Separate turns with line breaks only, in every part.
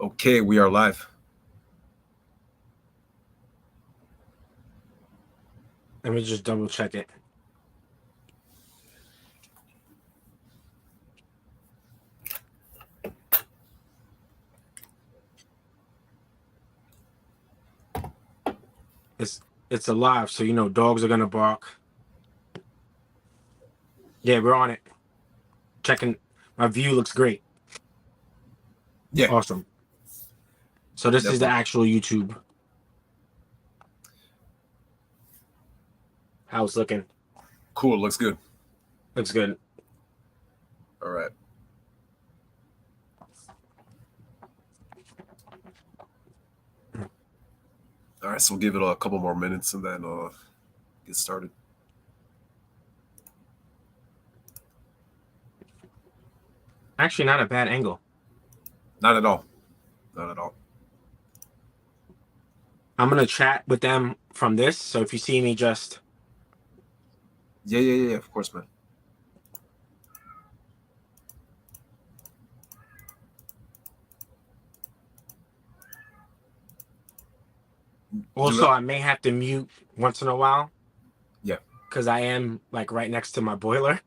Okay, we are live.
Let me just double check it. It's alive, so dogs are gonna bark. Yeah, we're on it. Checking. My view looks great.
Yeah,
Awesome. So this is the
definitely.
actual YouTube. How it's looking.
Cool. Looks good.
Looks good.
All right. All right. So we'll give it a couple more minutes and then get started.
Actually, not a bad angle.
Not at all. Not at all.
I'm gonna chat with them from this. So if you see me, just
Yeah. Of course, man. Do
also,
it.
I may have to mute once in a while
Yeah.
because I am like right next to my boiler.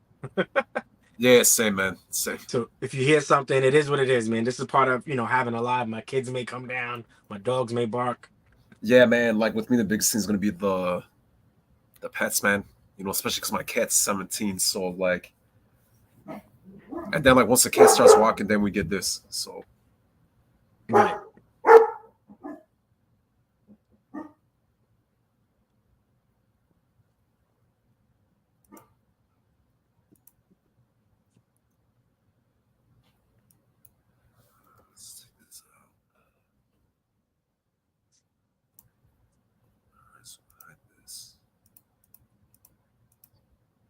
Yeah. Same, man. Same.
So if you hear something, it is what it is, man. This is part of having a live. My kids may come down. My dogs may bark.
Yeah, man. Like with me, the biggest thing is gonna be the pets, man. Especially because my cat's 17. So like, and then like once the cat starts walking, then we get this. So
Right.
let's take this out. All right, so hide this.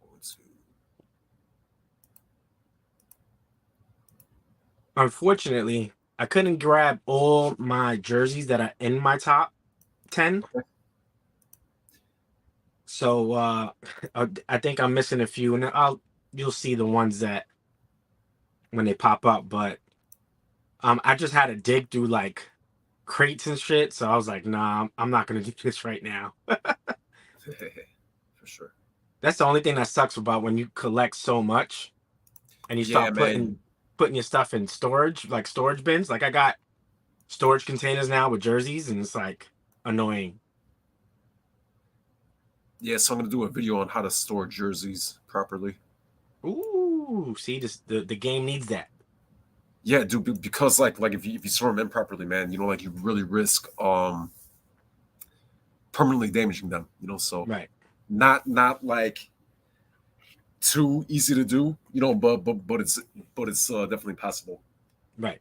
Going to.
Unfortunately, I couldn't grab all my jerseys that are in my top 10.
Okay.
So I think I'm missing a few, and you'll see the ones that when they pop up. But I just had to dig through like crates and shit. So I was like, nah, I'm not gonna do this right now.
For sure.
That's the only thing that sucks about when you collect so much and you
Yeah,
start
man.
putting your stuff in storage, like storage bins. Like I got storage containers now with jerseys, and it's like annoying.
Yeah, so I'm gonna do a video on how to store jerseys properly.
Ooh, see, the game needs that.
Yeah, dude, because like if you store them improperly, man, like you really risk permanently damaging them. So
Right,
not like too easy to do. But it's definitely possible.
right.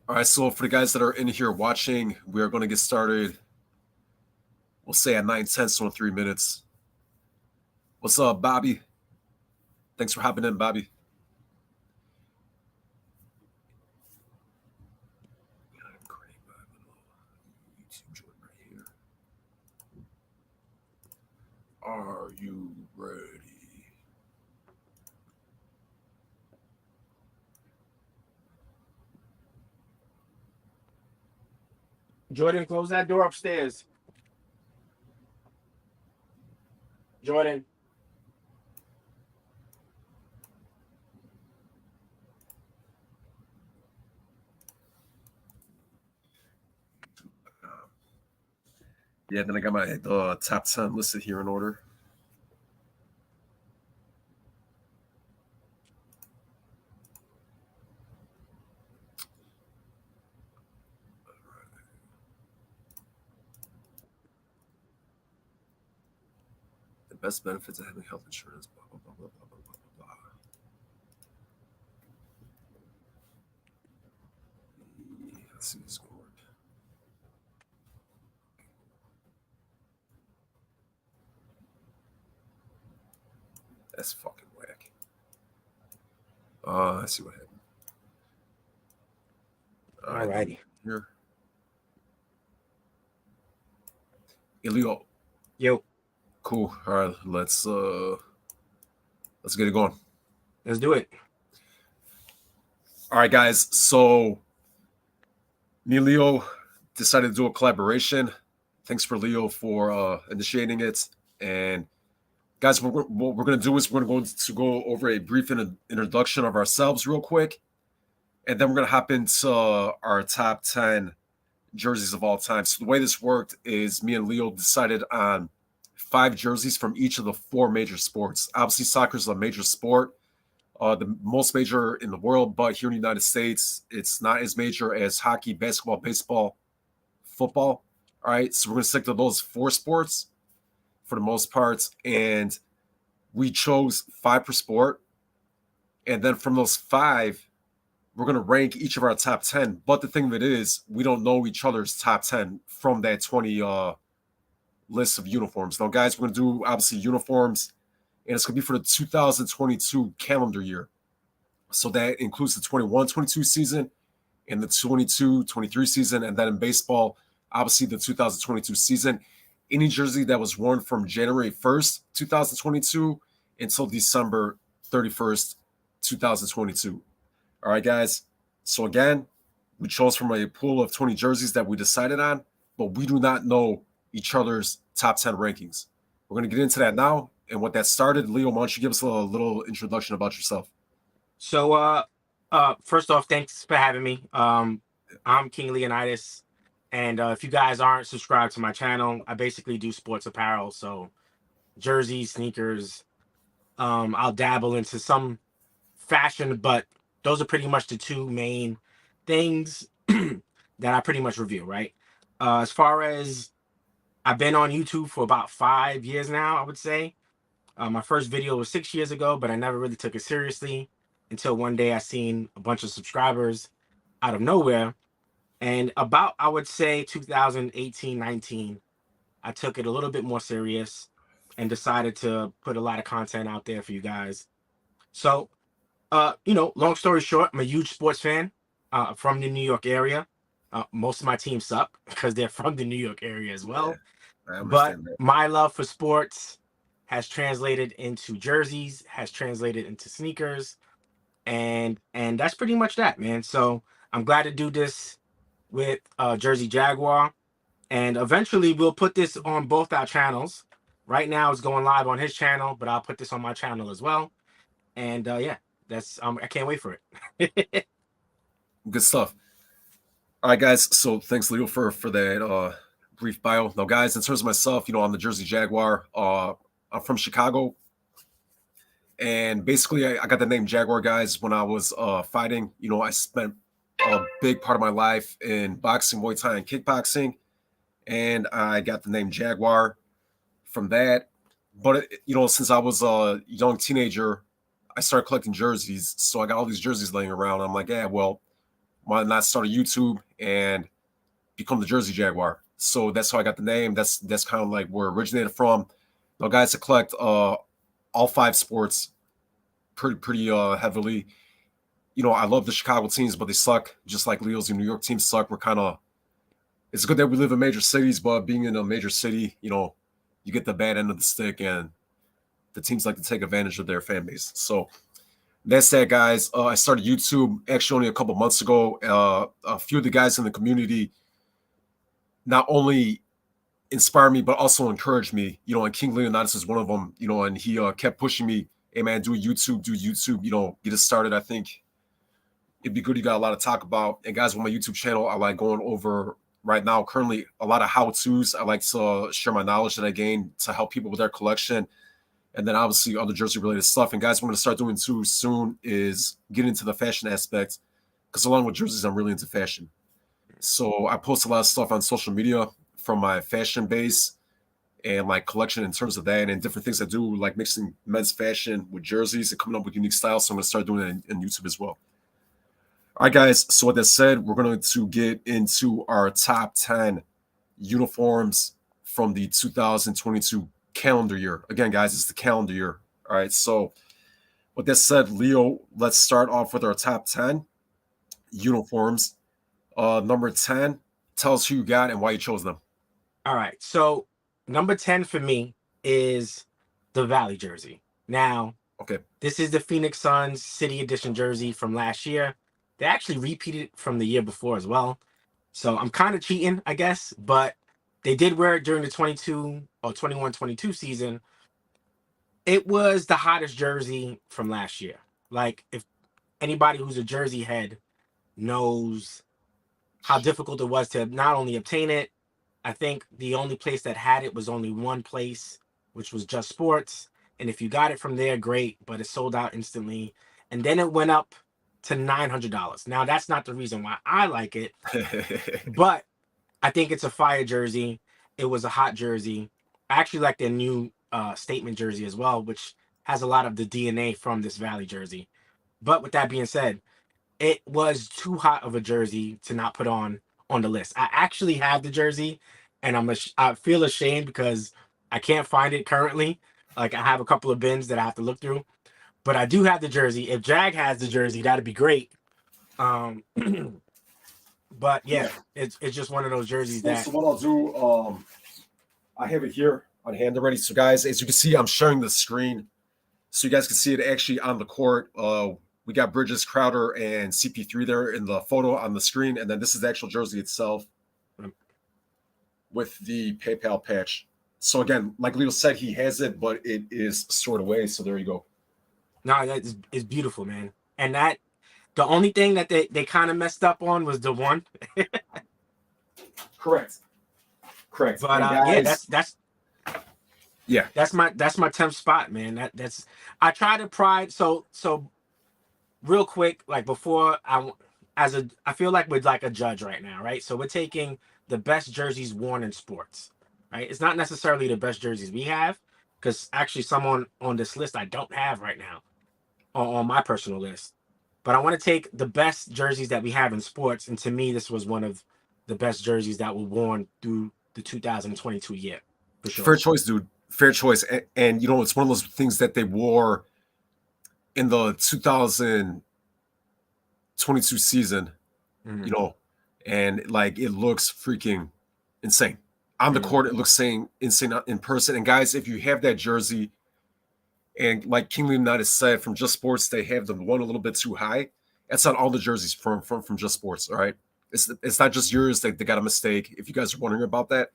All right, so for the guys that are in here watching, we are gonna get started. We'll say at 9:10, so in 3 minutes. What's up, Bobby? Thanks for hopping in, Bobby. Create my little YouTube joint right here. Are you ready?
Jordan, close that door upstairs. Jordan.
Yeah, then I got my top 10 listed here in order. The best benefits of having health insurance. Blah blah blah blah blah blah blah blah. Let's see this going to work. That's fucking whack. Let's see what happened. All right, then
Alrighty.
here. Illegal.
Yo,
Cool. All right, let's get it going.
let's do it.
All right, guys. So me and Leo decided to do a collaboration. Thanks for Leo for initiating it. And guys, what we're going to do is we're going to go over a brief introduction of ourselves real quick, and then we're going to hop into our top 10 jerseys of all time. So the way this worked is me and Leo decided on five jerseys from each of the four major sports. Obviously, soccer is a major sport, the most major in the world, but here in the United States, it's not as major as hockey, basketball, baseball, football. All right, so we're going to stick to those four sports for the most part, and we chose five per sport. And then from those five, we're going to rank each of our top 10. But the thing of it is, we don't know each other's top 10 from that 20 list of uniforms. Now, guys, we're going to do obviously uniforms, and it's going to be for the 2022 calendar year. So that includes the 21-22 season and the 22-23 season. And then in baseball, obviously the 2022 season. Any jersey that was worn from January 1st, 2022 until December 31st, 2022. All right, guys. So again, we chose from a pool of 20 jerseys that we decided on, but we do not know each other's top 10 rankings. We're going to get into that now. And what that started, Leo, why don't you give us a little introduction about yourself?
So, first off, thanks for having me. I'm King Leonidas, and if you guys aren't subscribed to my channel, I basically do sports apparel, so jerseys, sneakers. I'll dabble into some fashion, but those are pretty much the two main things that I pretty much review, right? As far as I've been on YouTube for about 5 years now, I would say. My first video was 6 years ago, but I never really took it seriously until one day I seen a bunch of subscribers out of nowhere. And about, I would say, 2018, 19, I took it a little bit more serious and decided to put a lot of content out there for you guys. So, long story short, I'm a huge sports fan from the New York area. Most of my teams suck because they're from the New York area as
Yeah,
well.
I
But
understand that.
my love for sports has translated into jerseys, has translated into sneakers, and that's pretty much that, man. So I'm glad to do this with Jersey Jaguar, and eventually we'll put this on both our channels. Right now it's going live on his channel, but I'll put this on my channel as well. And yeah, that's I can't wait for it.
Good stuff. All right, guys. So thanks, Leo, for that brief bio. Now, guys, in terms of myself, I'm the Jersey Jaguar. I'm from Chicago, and basically, I got the name Jaguar, guys, when I was fighting. I spent a big part of my life in boxing, Muay Thai, and kickboxing, and I got the name Jaguar from that. But since I was a young teenager, I started collecting jerseys. So I got all these jerseys laying around. I'm like, yeah, well, why not start a YouTube and become the Jersey Jaguar? So that's how I got the name. That's kind of like where it originated from. Now, guys, to collect all five sports pretty heavily. I love the Chicago teams, but they suck. Just like Leo's and New York teams suck. We're kind of. It's good that we live in major cities, but being in a major city, you get the bad end of the stick, and the teams like to take advantage of their fan base. So that's that, guys. I started YouTube actually only a couple months ago. A few of the guys in the community not only inspired me, but also encouraged me. And King Leonidas is one of them. And he kept pushing me. Hey, man, do YouTube. Get it started. I think it'd be good. You got a lot to talk about. And guys, with my YouTube channel, I like going over right now currently a lot of how-tos. I like to share my knowledge that I gained to help people with their collection. And then obviously other jersey related stuff. And guys, what I'm going to start doing too soon is get into the fashion aspect, because along with jerseys, I'm really into fashion. So I post a lot of stuff on social media from my fashion base and like collection in terms of that, and different things I do, like mixing men's fashion with jerseys and coming up with unique styles. So I'm going to start doing it in YouTube as well. All right, guys. So with that said, we're going to get into our top 10 uniforms from the 2022 calendar year. Again, guys, it's the calendar year. All right. So with that said, Leo, let's start off with our top 10 uniforms. Number 10, tell us who you got and why you chose them.
All right. So number 10 for me is the Valley jersey. Now,
Okay.
this is the Phoenix Suns City Edition jersey from last year. They actually repeated from the year before as well. So I'm kind of cheating, I guess, but they did wear it during the 22 or 21-22 season. It was the hottest jersey from last year. Like, if anybody who's a jersey head knows how difficult it was to not only obtain it, I think the only place that had it was only one place, which was Just Sports. And if you got it from there, great, but it sold out instantly. And then it went up to $900. Now, that's not the reason why I like it, but I think it's a fire jersey. It was a hot jersey. I actually like their new statement jersey as well, which has a lot of the DNA from this Valley jersey. But with that being said, it was too hot of a jersey to not put on the list. I actually have the jersey, and I feel ashamed because I can't find it currently. Like, I have a couple of bins that I have to look through, but I do have the jersey. If Jag has the jersey, that'd be great. Um, but
Yeah.
yeah, it's just one of those jerseys
So
that
what I'll do, I have it here on hand already. So guys, as you can see, I'm sharing the screen so you guys can see it actually on the court. We got Bridges, Crowder, and CP3 there in the photo on the screen, and then this is the actual jersey itself with the PayPal patch. So again, like Leo said, he has it, but it is stored away. So there you go.
no, that is beautiful, man. And that the only thing that they kind of messed up on was the one.
Correct. Correct.
But
And
yeah,
guys, yeah.
that's my 10th spot, man. That's I try to pride. So real quick, like before I feel like we're like a judge right now, right? So we're taking the best jerseys worn in sports, right? It's not necessarily the best jerseys we have, because actually some on this list I don't have right now on my personal list. But I want to take the best jerseys that we have in sports, and to me, this was one of the best jerseys that were worn through the 2022 year, for sure.
Fair choice, dude. Fair choice. And you know, it's one of those things that they wore in the 2022 season,
Mm-hmm.
you know, and like it looks freaking insane. On the
Mm-hmm.
court, it looks insane in person. And guys, if you have that jersey, and like King Leonidas said, from Just Sports, they have the one a little bit too high. That's on all the jerseys from Just Sports. All right, it's not just yours. They got a mistake. If you guys are wondering about that,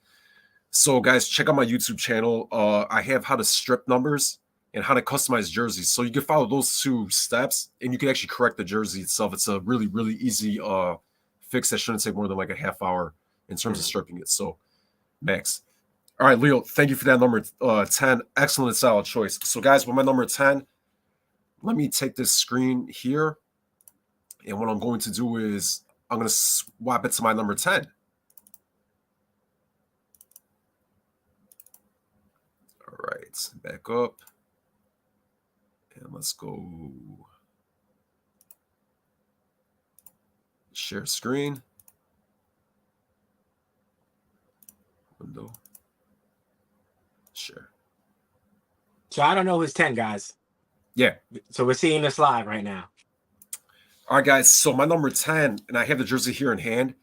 so guys, check out my YouTube channel. I have how to strip numbers and how to customize jerseys. So you can follow those two steps, and you can actually correct the jersey itself. It's a really easy fix that shouldn't take more than like a half hour in terms of
Mm-hmm.
stripping it. So Max. All right, Leo, thank you for that number 10. Excellent, solid choice. So, guys, with my number 10, let me take this screen here. And what I'm going to do is I'm going to swap it to my number 10. All right, back up. And let's go share screen. Window. Share.
So I don't know who's 10, guys.
Yeah.
So we're seeing this live right now.
All right, guys. So my number 10, and I have the jersey here in hand.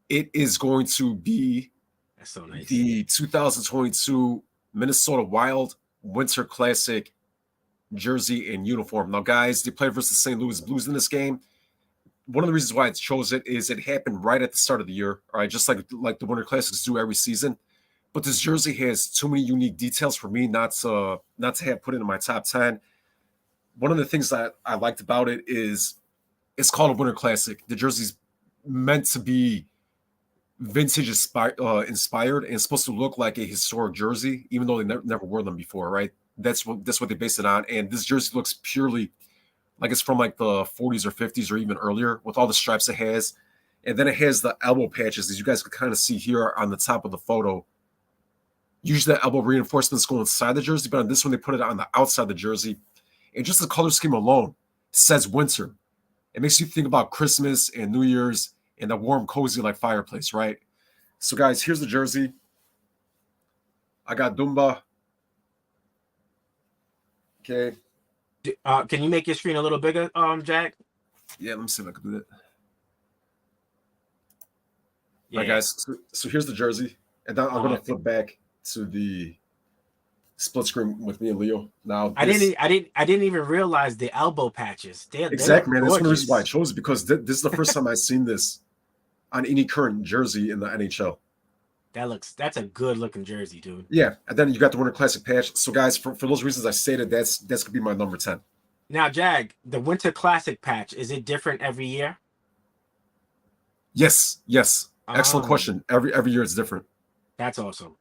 It is going to be
That's so nice.
the 2022 Minnesota Wild Winter Classic jersey and uniform. Now, guys, they played versus the St. Louis Blues in this game. One of the reasons why I chose it is it happened right at the start of the year, all right, just like the Winter Classics do every season. But this jersey has too many unique details for me not to have put it in my top 10. One of the things that I liked about it is it's called a Winter Classic. The jersey's meant to be vintage inspired and it's supposed to look like a historic jersey, even though they never wore them before, right? That's what they base it on. And this jersey looks purely like it's from like the 40s or 50s or even earlier with all the stripes it has. And then it has the elbow patches, as you guys can kind of see here on the top of the photo. Usually the elbow reinforcements go inside the jersey, but on this one they put it on the outside of the jersey. And just the color scheme alone says winter. It makes you think about Christmas and New Year's and that warm, cozy like fireplace, right? So, guys, here's the jersey. I got Dumba. Okay.
Can you make your screen a little bigger, Jack?
Yeah, let me see if I can do that.
Yeah.
All right, guys. So here's the jersey, and then I'm going to flip back to the split screen with me and Leo. Now
I
this
didn't even realize the elbow patches. They look
exactly, man. That's one of the reasons why I
gorgeous.
chose it, because this is the first time I've seen this on any current jersey in the NHL.
That's a good looking jersey, dude.
Yeah, and then you got the Winter Classic patch. So, guys, for those reasons I stated, that's gonna be my number 10.
Now, Jag, the Winter Classic patch, is it different every year?
Yes, yes. Excellent
Oh,
question. Every year it's different.
that's awesome.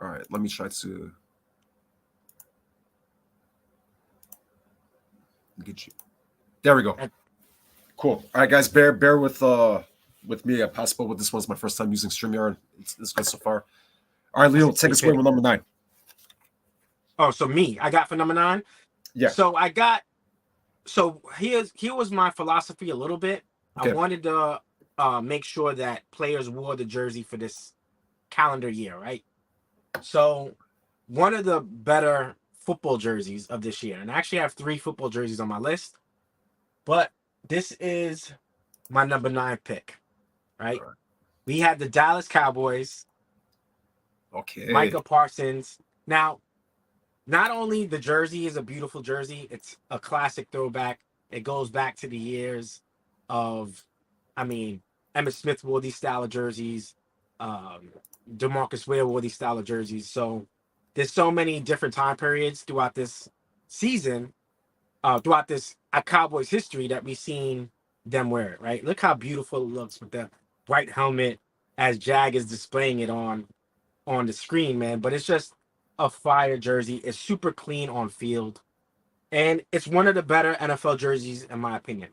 All right, let me try to get you. There we go.
That,
Cool. All right, guys, bear with me. Possible with this one's my first time using StreamYard. It's good so far. All right,
that's
Leo,
a
take
great
us away
pick.
with number 9.
Oh, so me, I got for number 9.
Yeah.
So I got. So here was my philosophy a little bit. I
Okay.
wanted to make sure that players wore the jersey for this calendar year, right? So one of the better football jerseys of this year, and I actually have 3 football jerseys on my list, but this is my number 9 pick,
All
right?
right.
We had the Dallas Cowboys,
Okay.
Micah Parsons. Now, not only the jersey is a beautiful jersey, it's a classic throwback. It goes back to the years of, I mean, Emmitt Smith wore these style of jerseys. Um, DeMarcus Ware wore these style of jerseys. So there's so many different time periods throughout this season, throughout this Cowboys history that we've seen them wear it, right? Look how beautiful it looks with the white helmet as Jag is displaying it on the screen, man. But it's just a fire jersey. It's super clean on field, and it's one of the better NFL jerseys in my opinion.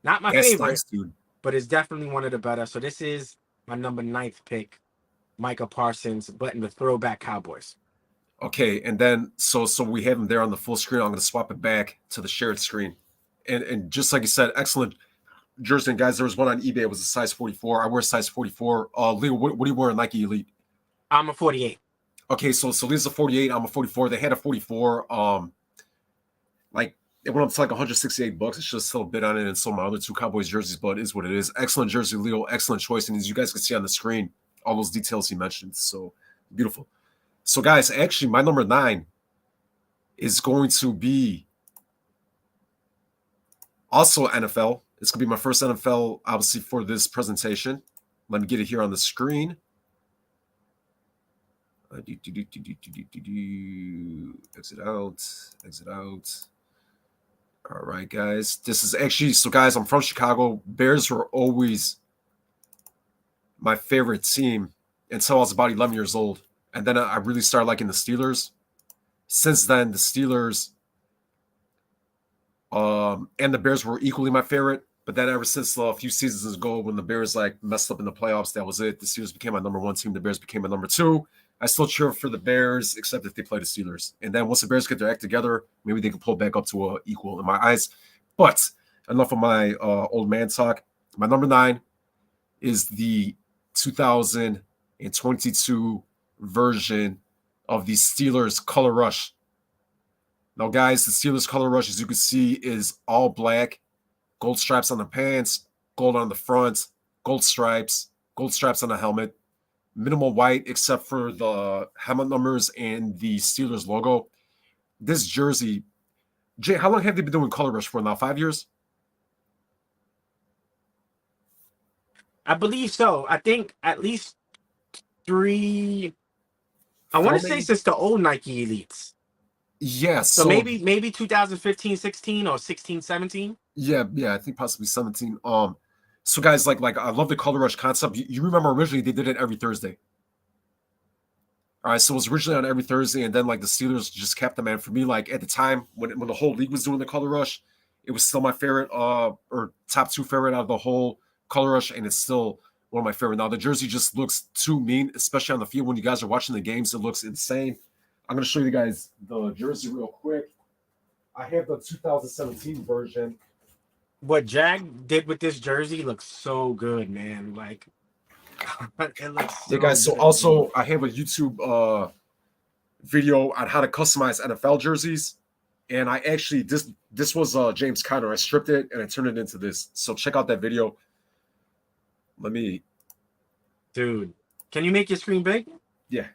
Not my
That's
favorite,
nice, dude.
but it's definitely one of the better. So this is my number 9th pick, Micah Parsons, but in the throwback Cowboys.
Okay, and then so we have them there on the full screen. I'm gonna swap it back to the shared screen. And just like you said, excellent jersey. And guys, there was one on eBay. It was a size 44. I wear size 44. Leo, what do you wear in Nike Elite?
I'm a 48.
Okay, so Leo's a 48. I'm a 44. They had a 44. Like it went up to like $168. It's just still a bit on it, and so my other 2 Cowboys jerseys, but it is what it is. Excellent jersey, Leo. Excellent choice. And as you guys can see on the screen, all those details he mentioned. So beautiful. So, guys, actually, my number 9 is going to be also NFL. It's going to be my first NFL, obviously, for this presentation. Let me get it here on the screen. Exit out. Exit out. All right, guys. This is actually, so guys, I'm from Chicago. Bears were always my favorite team until I was about 11 years old. And then I really started liking the Steelers. Since then, the Steelers and the Bears were equally my favorite. But then ever since a few seasons ago, when the Bears like messed up in the playoffs, that was it. The Steelers became my number 1 team. The Bears became my number 2. I still cheer for the Bears, except if they play the Steelers. And then once the Bears get their act together, maybe they can pull back up to a equal in my eyes. But enough of my old man talk. My number 9 is the 2022 version of the Steelers Color Rush. Now, guys, the Steelers Color Rush, as you can see, is all black, gold stripes on the pants, gold on the front, gold stripes on the helmet, minimal white except for the helmet numbers and the Steelers logo. This jersey, Jay, how long have they been doing Color Rush for now? 5 years?
I believe so. I think at least 3. I want
4
to say
maybe?
since the old Nike Elites.
Yeah,
So
so
maybe 2015, 16 or 16, 17.
yeah, I think possibly 17. So guys, like I love the Color Rush concept. You remember originally they did it every Thursday. All right, so it was originally on every Thursday, and then like the Steelers just kept them. And for me, like at the time when the whole league was doing the Color Rush, it was still my favorite, or top 2 favorite out of the whole Color Rush, and it's still one of my favorite. Now the jersey just looks too mean, especially on the field when you guys are watching the games. It looks insane. I'm gonna show you guys the jersey real quick. I have the 2017 version.
What Jag did with this jersey looks so good, man. Like it looks
Yeah,
so
guys. So
good, dude.
also I have a YouTube video on how to customize NFL jerseys. And I actually this was James Conner. I stripped it and I turned it into this. So check out that video. Let me
Dude, can you make your screen big?
yeah.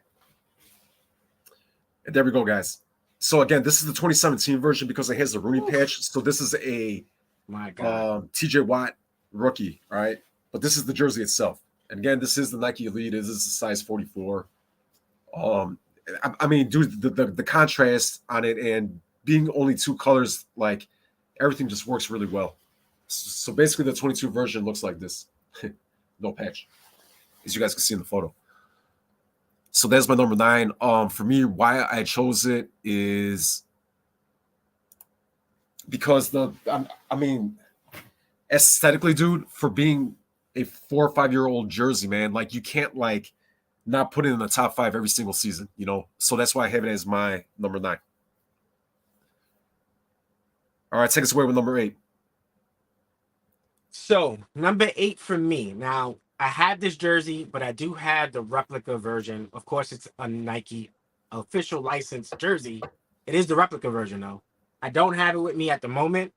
And there we go, guys. So again, this is the 2017 version because it has the Rooney
Oof,
patch. So this is a
my God.
TJ Watt rookie, all right? But this is the jersey itself. And again, this is the Nike Elite. This is a size 44. Um, I mean, dude, the contrast on it and being only two colors, like everything just works really well. So basically, the 22 version looks like this, no patch, as you guys can see in the photo. So that's my number 9. For me, why I chose it is because I mean, aesthetically, dude, for being a 4 or 5 year old jersey, man, like you can't like not put it in the top 5 every single season, you know. So that's why I have it as my number 9. All right, take us away with number 8.
So number 8 for me. Now I have this jersey, but I do have the replica version. Of course, it's a Nike official licensed jersey. It is the replica version though. I don't have it with me at the moment,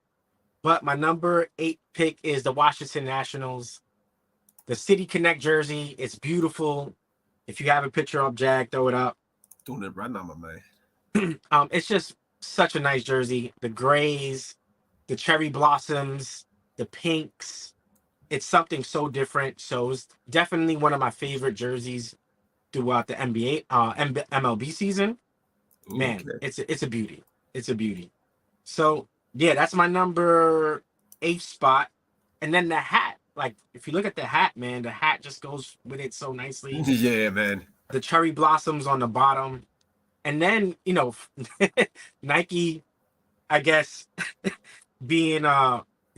but my number 8 pick is the Washington Nationals, the City Connect jersey. It's beautiful. If you have a picture of Jag, throw it up.
Doing it right now, my man.
It's just such a nice jersey. The grays, the cherry blossoms, the pinks. It's something so different. So it's definitely one of my favorite jerseys throughout the NBA, MLB season. Man,
Okay.
it's a beauty. It's a beauty. So yeah, that's my number 8 spot. And then the hat. Like if you look at the hat, man, the hat just goes with it so nicely.
Yeah, man.
The cherry blossoms on the bottom. And then, Nike, I guess, being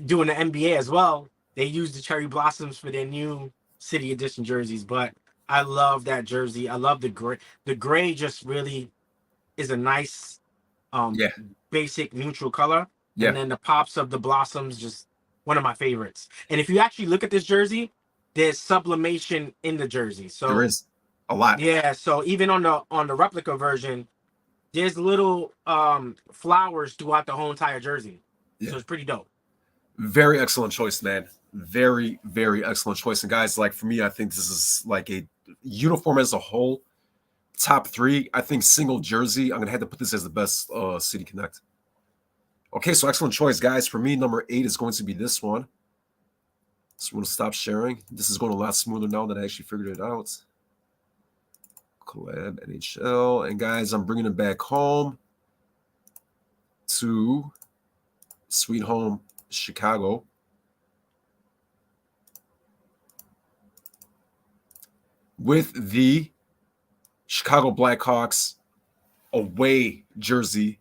doing the NBA as well, they use the cherry blossoms for their new City Edition jerseys. But I love that jersey. I love the gray. The gray just really is a nice um
Yeah,
basic neutral color. And
yeah.
then the pops of the blossoms, just one of my favorites. And if you actually look at this jersey, there's sublimation in the jersey.
There
So
is a lot.
yeah, so even on the replica version, there's little flowers throughout the whole entire jersey.
Yeah.
So it's pretty dope.
Very excellent choice, man. Very, very excellent choice. And guys, like for me, I think this is like a uniform as a whole. Top 3. I think single jersey. I'm gonna have to put this as the best City Connect. Okay, so excellent choice, guys. For me, number 8 is going to be this one. So I'm gonna stop sharing. This is going a lot smoother now that I actually figured it out. Collab NHL. And guys, I'm bringing it back home to Sweet Home Chicago. With the Chicago Blackhawks away jersey.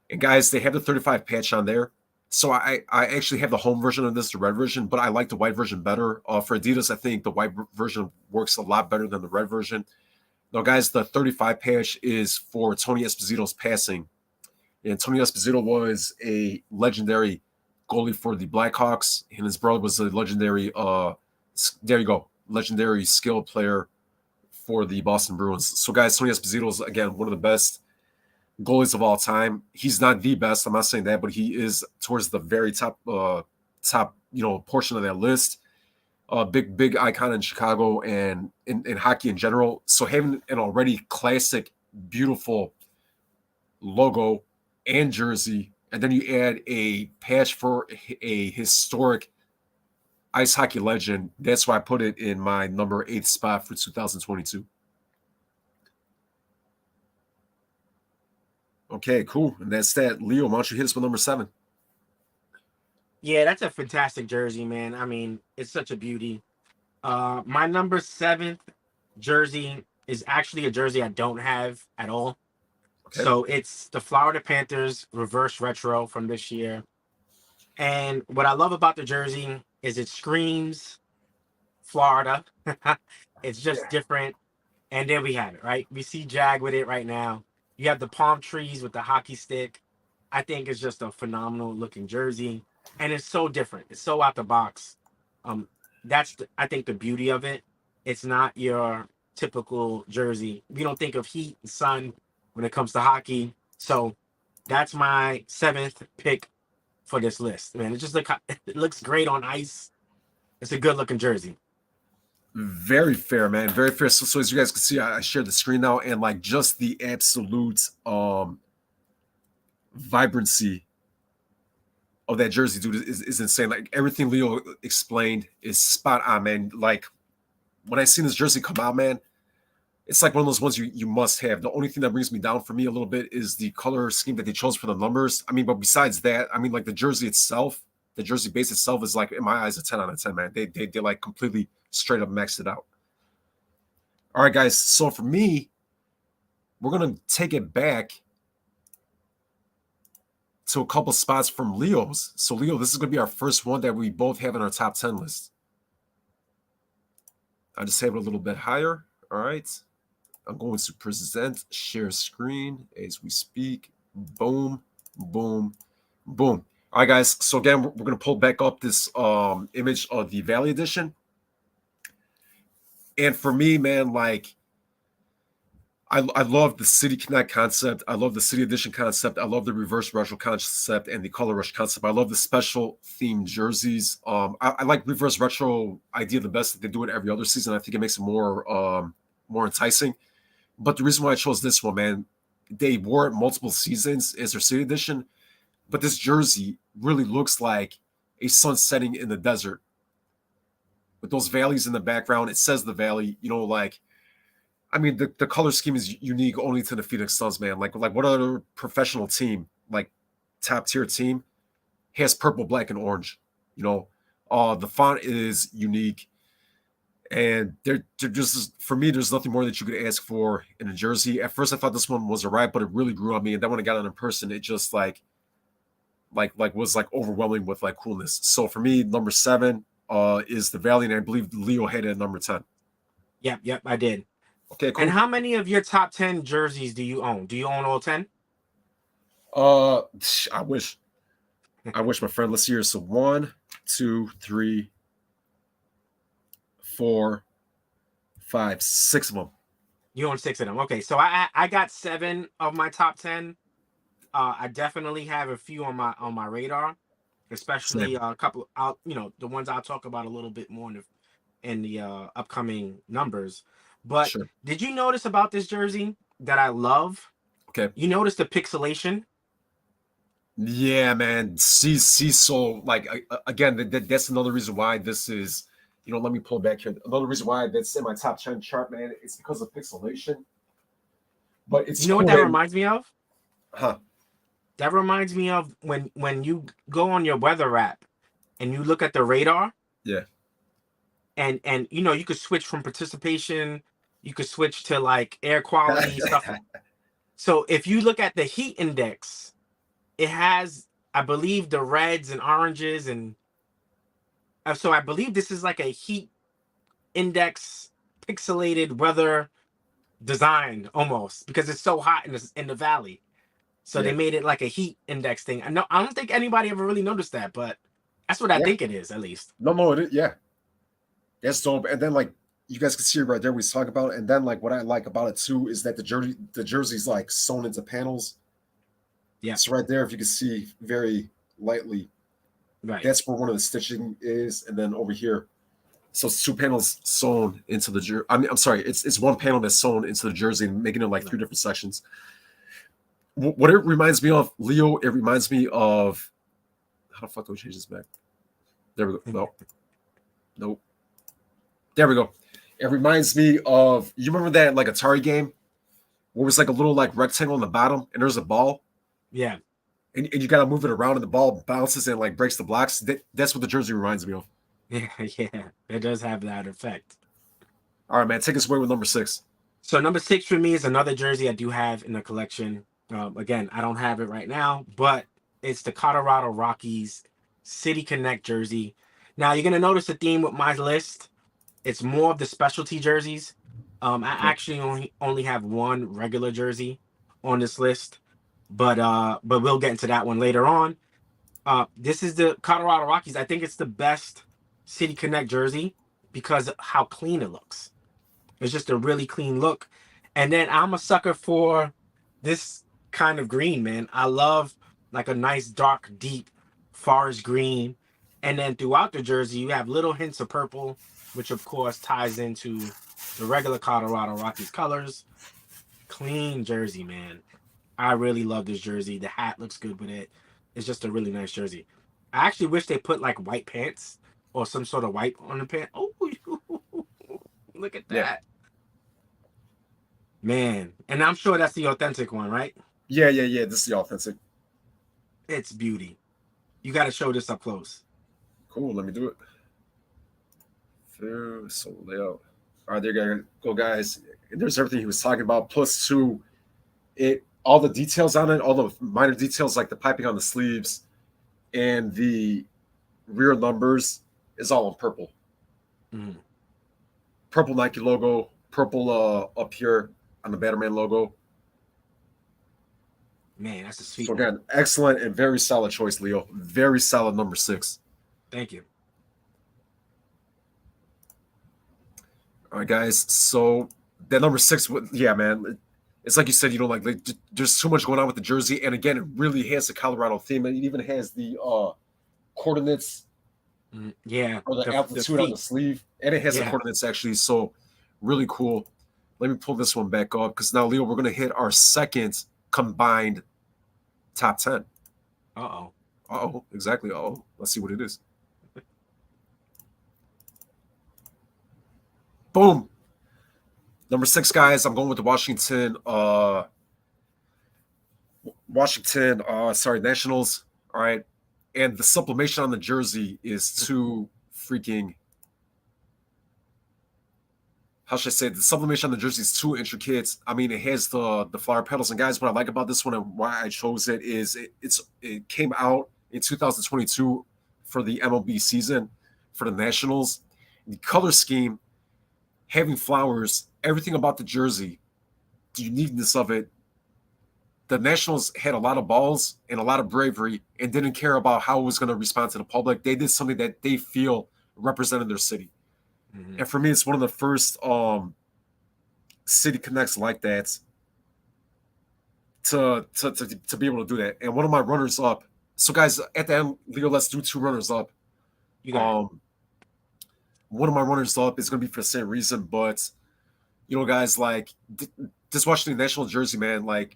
And guys, they have the 35 patch on there. So I actually have the home version of this, the red version, but I like the white version better. For Adidas, I think the white version works a lot better than the red version. Now, guys, the 35 patch is for Tony Esposito's passing. And Tony Esposito was a legendary goalie for the Blackhawks, and his brother was a legendary, there you go, legendary skill player for the Boston Bruins. So, guys, Tony Esposito is, again, one of the best goalies of all time. He's not the best, I'm not saying that, but he is towards the very top, portion of that list. Big icon in Chicago and in hockey in general. So having an already classic, beautiful logo and jersey, and then you add a patch for a historic ice hockey legend. That's why I put it in my number 8 spot for 2022. Okay, cool. And that's that. Leo, why don't you hit us with number 7?
Yeah, that's a fantastic jersey, man. I mean, it's such a beauty. My number 7th jersey is actually a jersey I don't have at all.
Okay.
So it's the Florida Panthers reverse retro from this year. And what I love about the jersey is it screams Florida. It's just different. And there we have it, right? We see Jag with it right now. You have the palm trees with the hockey stick. I think it's just a phenomenal looking jersey. And it's so different. It's so out the box. Um, I think the beauty of it. It's not your typical jersey. We don't think of heat and sun when it comes to hockey. So that's my 7th pick for this list. Man, it looks great on ice. It's a good looking jersey.
Very fair, man. Very fair. So as you guys can see, I shared the screen now, and like just the absolute vibrancy of that jersey, dude, is insane. Like everything Leo explained is spot on, man. Like when I seen this jersey come out, man, it's like one of those ones you must have. The only thing that brings me down for me a little bit is the color scheme that they chose for the numbers. I mean, but besides that, I mean, like the jersey itself, the jersey base itself is like in my eyes a 10 out of 10, man. They like completely straight up maxed it out. All right, guys. So for me, we're gonna take it back to a couple spots from Leo's. So Leo, this is gonna be our first one that we both have in our top 10 list. I just have it a little bit higher. All right. I'm going to present share screen as we speak. Boom, boom, boom. All right, guys. So again, we're going to pull back up this image of the Valley Edition. And for me, man, like I love the City Connect concept. I love the City Edition concept. I love the reverse retro concept and the color rush concept. I love the special themed jerseys. I like reverse retro idea the best. That they do it every other season. I think it makes it more enticing. But the reason why I chose this one, man, they wore it multiple seasons as their City Edition. But this jersey really looks like a sun setting in the desert with those valleys in the background. It says the valley, like I mean, the color scheme is unique only to the Phoenix Suns, man. Like what other professional team, like top tier team, has purple, black, and orange? The font is unique, and they're just for me. There's nothing more that you could ask for in a jersey. At first, I thought this one was alright, but it really grew on me. And then when I got it in person, it just was like overwhelming with like coolness. So for me, number 7 is the Valley, and I believe Leo had it at number 10.
Yep, I did.
Okay,
And
cool.
how many of your top 10 jerseys do you own? Do you own all 10?
Uh, I wish, my friend. Let's see here. So 1, 2, 3, 4, 5, 6 of them.
You own 6 of them. Okay, so I got 7 of my top 10. I definitely have a few on my radar, especially
Same.
a couple out. The ones I'll talk about a little bit more in the upcoming numbers. But
Sure.
did you notice about this jersey that I love?
Okay.
You notice the pixelation?
Yeah, man. See, so like again, that's another reason why this is. Let me pull back here. Another reason why that's in my top 10 chart, man. It's because of pixelation. But it's
You know what
cool
that
that,
reminds me of?
huh?
That reminds me of when you go on your weather app and you look at the radar,
Yeah.
and you could switch from participation, you could switch to like air quality stuff. So if you look at the heat index, it has, I believe, the reds and oranges, and so I believe this is like a heat index pixelated weather design almost, because it's so hot in the valley. So they
Yeah.
made it like a heat index thing. I don't think anybody ever really noticed that, but that's what I
Yeah.
think it is, at least.
No, yeah. That's dope. And then like you guys can see it right there. We talk about it. And then like what I like about it too is that the jersey's like sewn into panels.
Yeah,
So right there, if you can see very lightly,
right.
that's where one of the stitching is. And then over here, so it's 2 panels sewn into the jersey. I'm sorry, it's 1 panel that's sewn into the jersey and making it like 3
Right.
different sections. What it reminds me of, Leo, it reminds me of how the fuck do we change this back? There we go. No, nope. There we go. It reminds me of, you remember that like Atari game where it was like a little like rectangle on the bottom and there's a ball
Yeah.
and you gotta move it around and the ball bounces and like breaks the blocks. That's what the jersey reminds me of.
Yeah, yeah. It does have that effect.
All right, man, take us away with number 6.
So number 6 for me is another jersey I do have in the collection. Again, I don't have it right now, but it's the Colorado Rockies City Connect jersey. Now you're gonna notice a theme with my list. It's more of the specialty jerseys. I
Okay.
actually only have one regular jersey on this list, but we'll get into that one later on. This is the Colorado Rockies. I think it's the best City Connect jersey because of how clean it looks. It's just a really clean look. And then I'm a sucker for this kind of green, man. I love like a nice dark, deep forest green. And then throughout the jersey, you have little hints of purple. which of course ties into the regular Colorado Rockies colors. Clean jersey, man. I really love this jersey. The hat looks good with it. It's just a really nice jersey. I actually wish they put like white pants or some sort of white on the pant. Oh, look at
Yeah.
that. Man. And I'm sure that's the authentic one, right?
Yeah. This is the authentic.
It's beauty. You got to show this up close.
Cool. Let me do it. So layout. All right, there you go, guys. And there's everything he was talking about. Plus two, it all the details on it, all the minor details like the piping on the sleeves and the rear numbers is all in purple.
Mm.
Purple Nike logo, purple up here on the Batterman logo.
Man, that's a sweet
So
one.
again, excellent and very solid choice, Leo. Very solid number 6.
Thank you.
All right, guys. So that number 6, yeah, man. It's like you said, like there's too much going on with the jersey, and again, it really has the Colorado theme. It even has the coordinates
Yeah,
or the
the
altitude on the
feet.
sleeve, and it has the
Yeah.
coordinates actually. So really cool. Let me pull this one back up because now, Leo, we're gonna hit our second combined top 10.
Uh-oh.
Oh, exactly. Oh, let's see what it is. Boom. Number 6, guys. I'm going with the Nationals. All right. And the sublimation on the jersey is too freaking, how should I say it? The sublimation on the jersey is too intricate. I mean, it has the flower petals. And guys, what I like about this one and why I chose it is it came out in 2022 for the MLB season for the Nationals. The color scheme, having flowers, everything about the jersey, the uniqueness of it. The Nationals had a lot of balls and a lot of bravery and didn't care about how it was going to respond to the public. They did something that they feel represented their city.
Mm-hmm.
And for me, it's one of the first city connects like that to be able to do that. And one of my runners up. So guys, at the end, Leo, let's do 2 runners up.
You got it.
One of my runners up is going to be for the same reason, but guys, like this Washington National jersey, man, like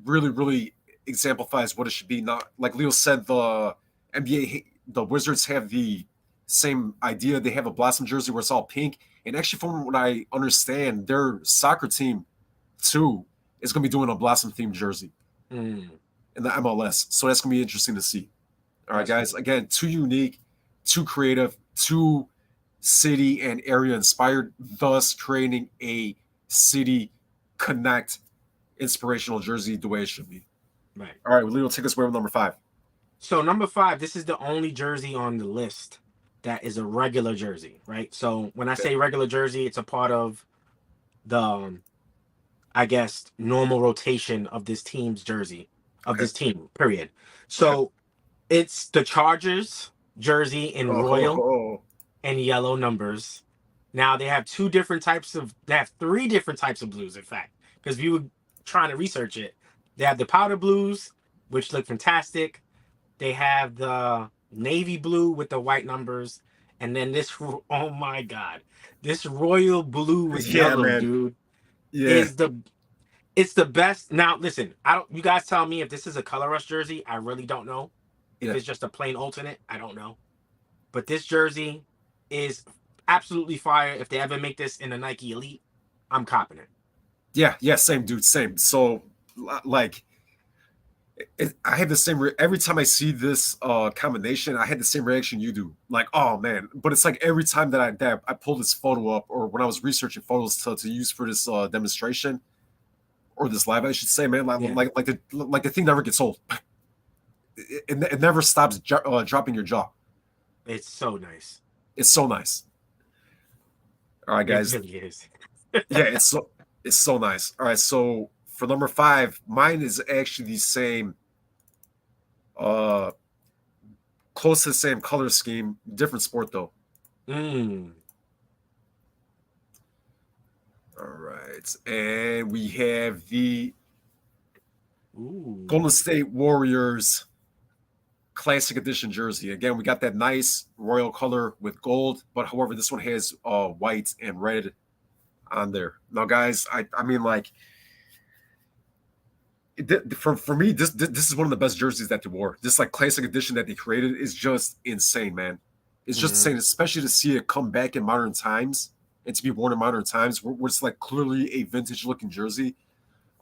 really exemplifies what it should be. Not like Leo said, the NBA, the Wizards have the same idea. They have a Blossom jersey where it's all pink, and actually, from what I understand, their soccer team too is going to be doing a Blossom themed jersey
Mm.
in the MLS. So that's going to be interesting to see. All right,
That's
guys.
cool.
Again, too unique, too creative, too city and area inspired, thus creating a city connect inspirational jersey the way it should be.
Right.
All right, Leo, take us away with number 5.
So number 5, this is the only jersey on the list that is a regular jersey, right? So when I
Okay.
say regular jersey, it's a part of the, I guess, normal rotation of this team's jersey, of
Okay.
this team, period.
Okay.
So it's the Chargers jersey in royal
Oh,
and yellow numbers. Now they have three different types of blues, in fact, because if you were trying to research it, they have the powder blues, which look fantastic. They have the navy blue with the white numbers, and then this. Oh my god, this royal blue with
yeah,
yellow,
man.
dude,
Yeah.
is it's the best. Now listen, I don't. You guys tell me if this is a color rush jersey. I really don't know. If
Yeah.
it's just a plain alternate, I don't know. But this jersey is absolutely fire. If they ever make this in a Nike Elite, I'm copping it.
Yeah, same, dude, same. So, like, I had the same every time I see this combination. I had the same reaction you do. Like, oh man! But it's like every time that I pull this photo up, or when I was researching photos to use for this demonstration or this live, I should say, man,
Yeah,
like the thing never gets old. It never stops dropping your jaw.
it's so nice.
It's so nice. All right,
It
guys.
really is.
Yeah, it's so nice. All right, so for number 5, mine is actually the same, uh, close to the same color scheme, different sport though.
Mm.
All right, and we have the
Ooh.
Golden State Warriors classic edition jersey. Again, we got that nice royal color with gold, but however, this one has white and red on there. Now, guys, I mean, like, for me, this is one of the best jerseys that they wore. This like classic edition that they created is just insane, man. It's just
Mhm.
insane, especially to see it come back in modern times and to be worn in modern times, where it's like clearly a vintage looking jersey.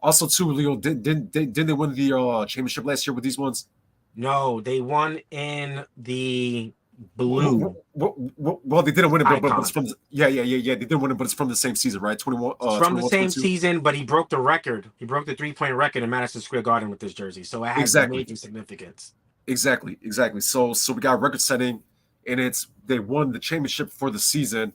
Also, too, Leo, didn't they win the championship last year with these ones?
No, they won in the
Well,
blue
they didn't win it, but it's
icon.
from yeah. They didn't win it, but it's from the same season, right?
It's from the
21,
same
22.
season, but he broke the record. He broke the 3-point record in Madison Square Garden with this jersey, so it has
Exactly,
major significance.
exactly. So we got record setting, and they won the championship for the season.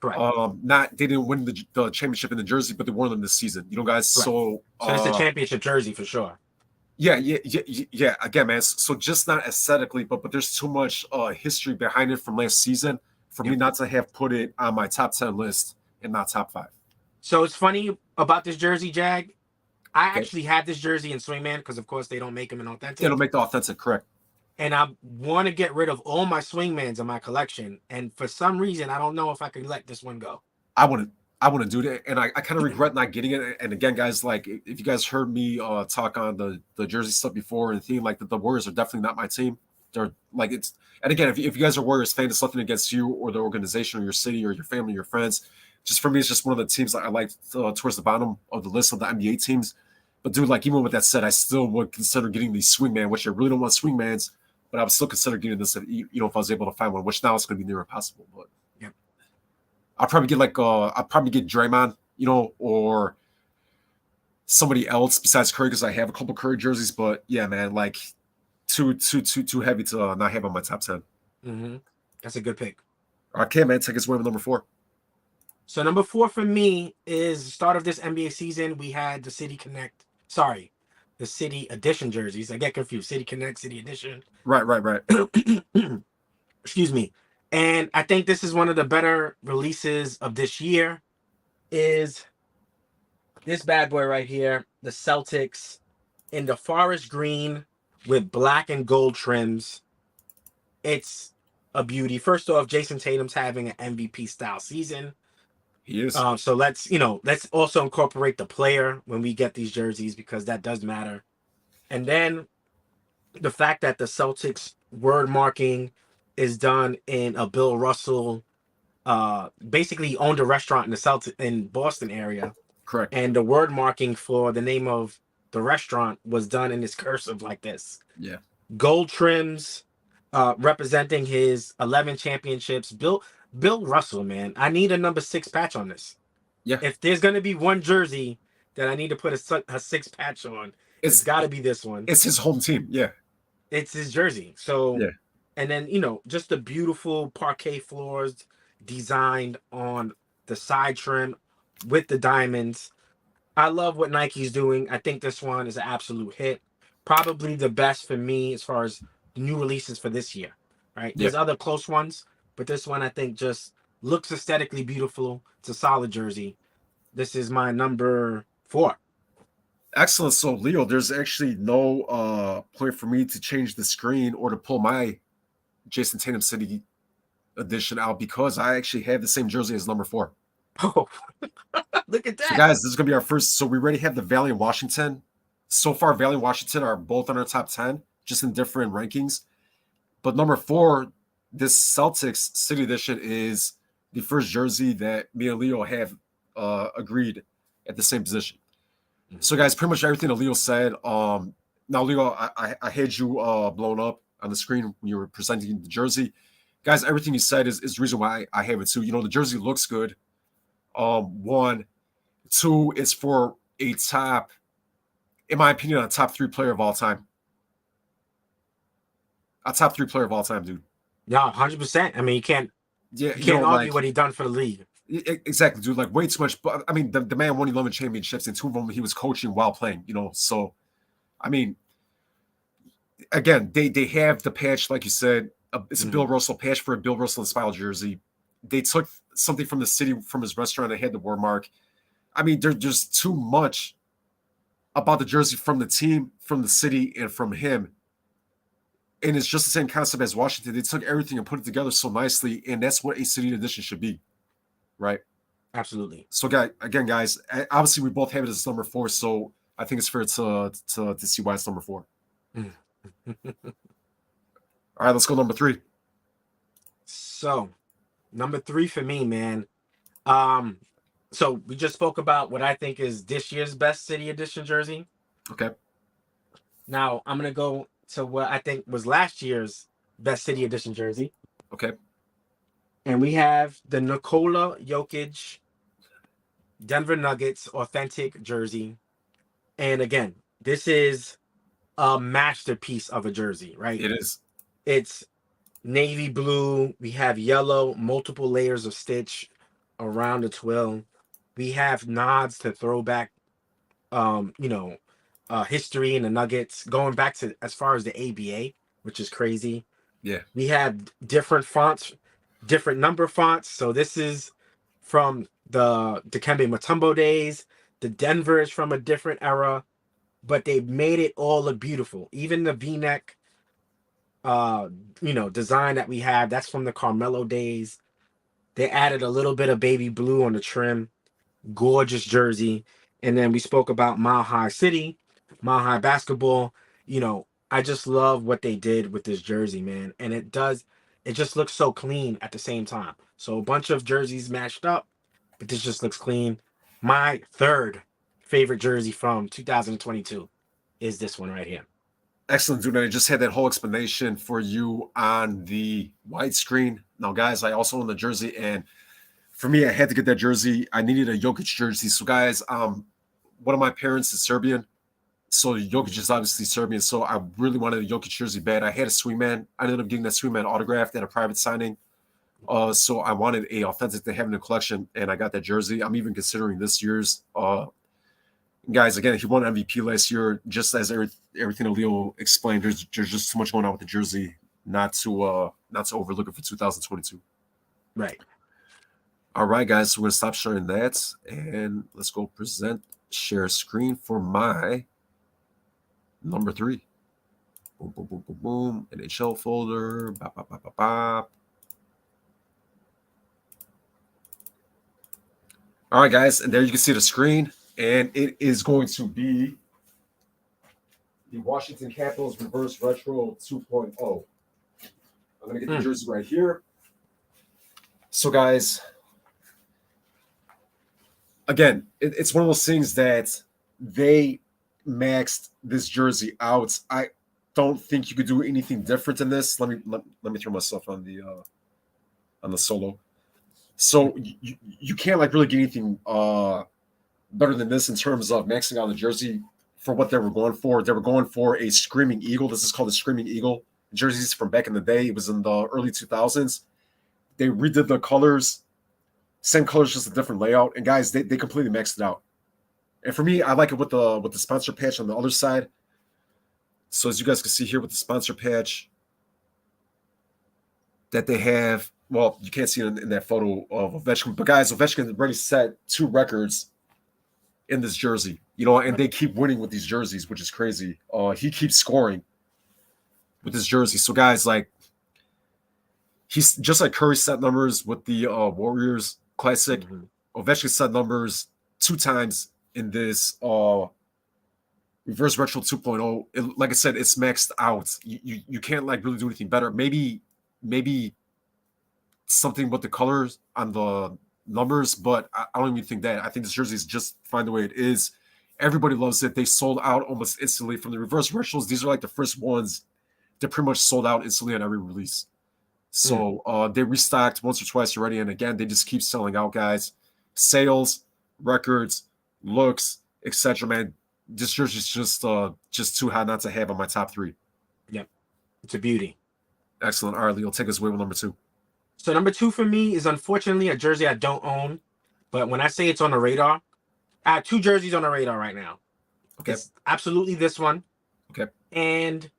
Correct.
Not they didn't win the championship in the jersey, but they won them this season. You know, guys.
Correct.
So
So it's a championship jersey for sure.
yeah. Again, man. So just not aesthetically, but there's too much history behind it from last season for me
Yep.
not to have put it on my top 10 list and not top 5.
So it's funny about this jersey, Jag. I
Okay,
actually had this jersey in Swingman because, of course, they don't make them in
it'll
authentic.
make the authentic correct.
And I want to get rid of all my Swingmans in my collection. And for some reason, I don't know if I could let this one go.
I wouldn't. I wouldn't do that, and I kind of regret not getting it. And again, guys, like if you guys heard me talk on the jersey stuff before and theme, like the Warriors are definitely not my team. They're like it's. And again, if you guys are Warriors fans, it's nothing against you or the organization or your city or your family, your friends. Just for me, it's just one of the teams that I like towards the bottom of the list of the NBA teams. But dude, like even with that said, I still would consider getting the swingman, which I really don't want swingmans, but I would still consider getting this if if I was able to find one, which now it's going to be near impossible. But
Yep.
I'll probably get I'll probably get Draymond, or somebody else besides Curry because I have a couple Curry jerseys. But yeah, man, like too heavy to not have on my top 10.
Mm-hmm. That's a good pick.
Okay, man, take us away with number 4.
So number 4 for me is the start of this NBA season. We had the City Connect. Sorry, the City Edition jerseys. I get confused. City Connect, City Edition.
Right.
Excuse me. And I think this is one of the better releases of this year. Is this bad boy right here, the Celtics in the forest green with black and gold trims. It's a beauty. First off, Jason Tatum's having an MVP style season.
He is
So let's also incorporate the player when we get these jerseys because that does matter. And then the fact that the Celtics word marking is done in a Bill Russell, basically owned a restaurant in the Celtic in Boston area,
correct.
and the word marking for the name of the restaurant was done in this cursive like this.
Yeah,
Gold trims, representing his 11 championships. Bill Russell, man, I need a number 6 patch on this.
yeah.
If there's gonna be one jersey that I need to put a 6 patch on, it's
It's
got to be this one.
it's his home team. Yeah,
It's his jersey. So,
yeah,
and then just the beautiful parquet floors designed on the side trim with the diamonds. I love what Nike's doing. I think this one is an absolute hit. Probably the best for me as far as new releases for this year. Right?
yeah.
There's other close ones, but this one I think just looks aesthetically beautiful. It's a solid jersey. This is my number 4.
Excellent. So Leo, there's actually no point for me to change the screen or to pull my Jason Tatum City edition out because I actually have the same jersey as number 4.
Oh, look at
So
that.
guys, this is gonna be our first. So we already have the Valley and Washington. So far, Valley and Washington are both on our top 10, just in different rankings. But number 4, this Celtics City Edition is the first jersey that me and Leo have agreed at the same position. So guys, pretty much everything that Leo said. Now Leo, I had you blown up on the screen when you were presenting the jersey. Guys, everything you said is the reason why I have it too. The jersey looks good. One, two, it's for a top, in my opinion, a top 3 player of all time. A top 3 player of all time, dude.
Yeah, 100%. I mean,
Yeah,
you can't argue what he done for the league.
exactly, dude. Like way too much. But I mean, the man won 11 championships, and 2 of them he was coaching while playing. So I mean, again, they have the patch, like you said. It's a Bill Russell patch for a Bill Russell inspired jersey. They took something from the city from his restaurant and had the war mark. I mean, there's too much about the jersey from the team, from the city, and from him. and it's just the same concept as Washington. They took everything and put it together so nicely, and that's what a city edition should be, right?
Absolutely.
So, again, guys, obviously we both have it as number 4, so I think it's fair to see why it's number 4. All right, let's go number 3.
So, number 3 for me, man. So we just spoke about what I think is this year's best city edition jersey.
Okay.
Now I'm gonna go to what I think was last year's best city edition jersey.
Okay.
And we have the Nikola Jokic Denver Nuggets authentic jersey. And again, this is a masterpiece of a jersey, right?
It is.
It's navy blue. We have yellow, multiple layers of stitch around the twill. We have nods to throwback, history in the Nuggets, going back to as far as the ABA, which is crazy.
Yeah.
We have different fonts, different number fonts. So this is from the Dikembe Mutombo days. The Denver is from a different era, but they made it all look beautiful. Even the V-neck, design that we have, that's from the Carmelo days. They added a little bit of baby blue on the trim. Gorgeous jersey. And then we spoke about Mile High City, Mile High Basketball. I just love what they did with this jersey, man. And it just looks so clean at the same time. So a bunch of jerseys matched up, but this just looks clean. My third favorite jersey from 2022 is this one right here.
Excellent, dude. And I just had that whole explanation for you on the widescreen. Now, guys, I also own the jersey, and for me, I had to get that jersey. I needed a Jokic jersey. So, guys, one of my parents is Serbian, so Jokic is obviously Serbian. So I really wanted a Jokic jersey bad. I had a Swingman. I ended up getting that Swingman autographed at a private signing. So I wanted a authentic to have in the collection, and I got that jersey. I'm even considering this year's. Guys, again, he won MVP last year. Just as everything that Leo explained, there's just too much going on with the jersey not to overlook it for 2022.
Right.
All right, guys, so we're gonna stop sharing that, and let's go share screen for my number 3. Boom, boom, boom, boom, boom. NHL folder. Bop, bop, bop, bop, bop. All right, guys, and there you can see the screen, and it is going to be the Washington Capitals Reverse Retro 2.0. I'm going to get the jersey right here. So, guys, again, it's one of those things that they maxed this jersey out. I don't think you could do anything different in this. Let me throw myself on the solo. So you can't really get anything better than this in terms of maxing out the jersey for what they were going for. They were going for a Screaming Eagle. This is called the Screaming Eagle. Jerseys from back in the day. It was in the early 2000s. They redid the colors. Same colors, just a different layout. And guys, they completely maxed it out. And for me, I like it with the sponsor patch on the other side. So as you guys can see here with the sponsor patch that they have, well, you can't see it in that photo of Ovechkin. But guys, Ovechkin already set 2 records in this jersey. And they keep winning with these jerseys, which is crazy. He keeps scoring with this jersey. So guys, he's just like Curry set numbers with the Warriors Classic. Mm-hmm. Ovechkin set numbers 2 times in this Reverse Retro 2.0. Like I said, it's maxed out. You can't really do anything better. Maybe something with the colors on the numbers, but I don't even think that. I think this jersey is just fine the way it is. Everybody loves it. They sold out almost instantly from the Reverse Retros. These are the first ones that pretty much sold out instantly on every release. So they restocked once or twice already, and again, they just keep selling out, guys. Sales, records, looks, etc. Man, this jersey is just too hot not to have on my top 3.
Yep, it's a beauty.
Excellent. All right, Leo, take us away with number 2.
So number 2 for me is unfortunately a jersey I don't own, but when I say it's on the radar, I have 2 jerseys on the radar right now.
Okay.
It's absolutely this one.
Okay.
And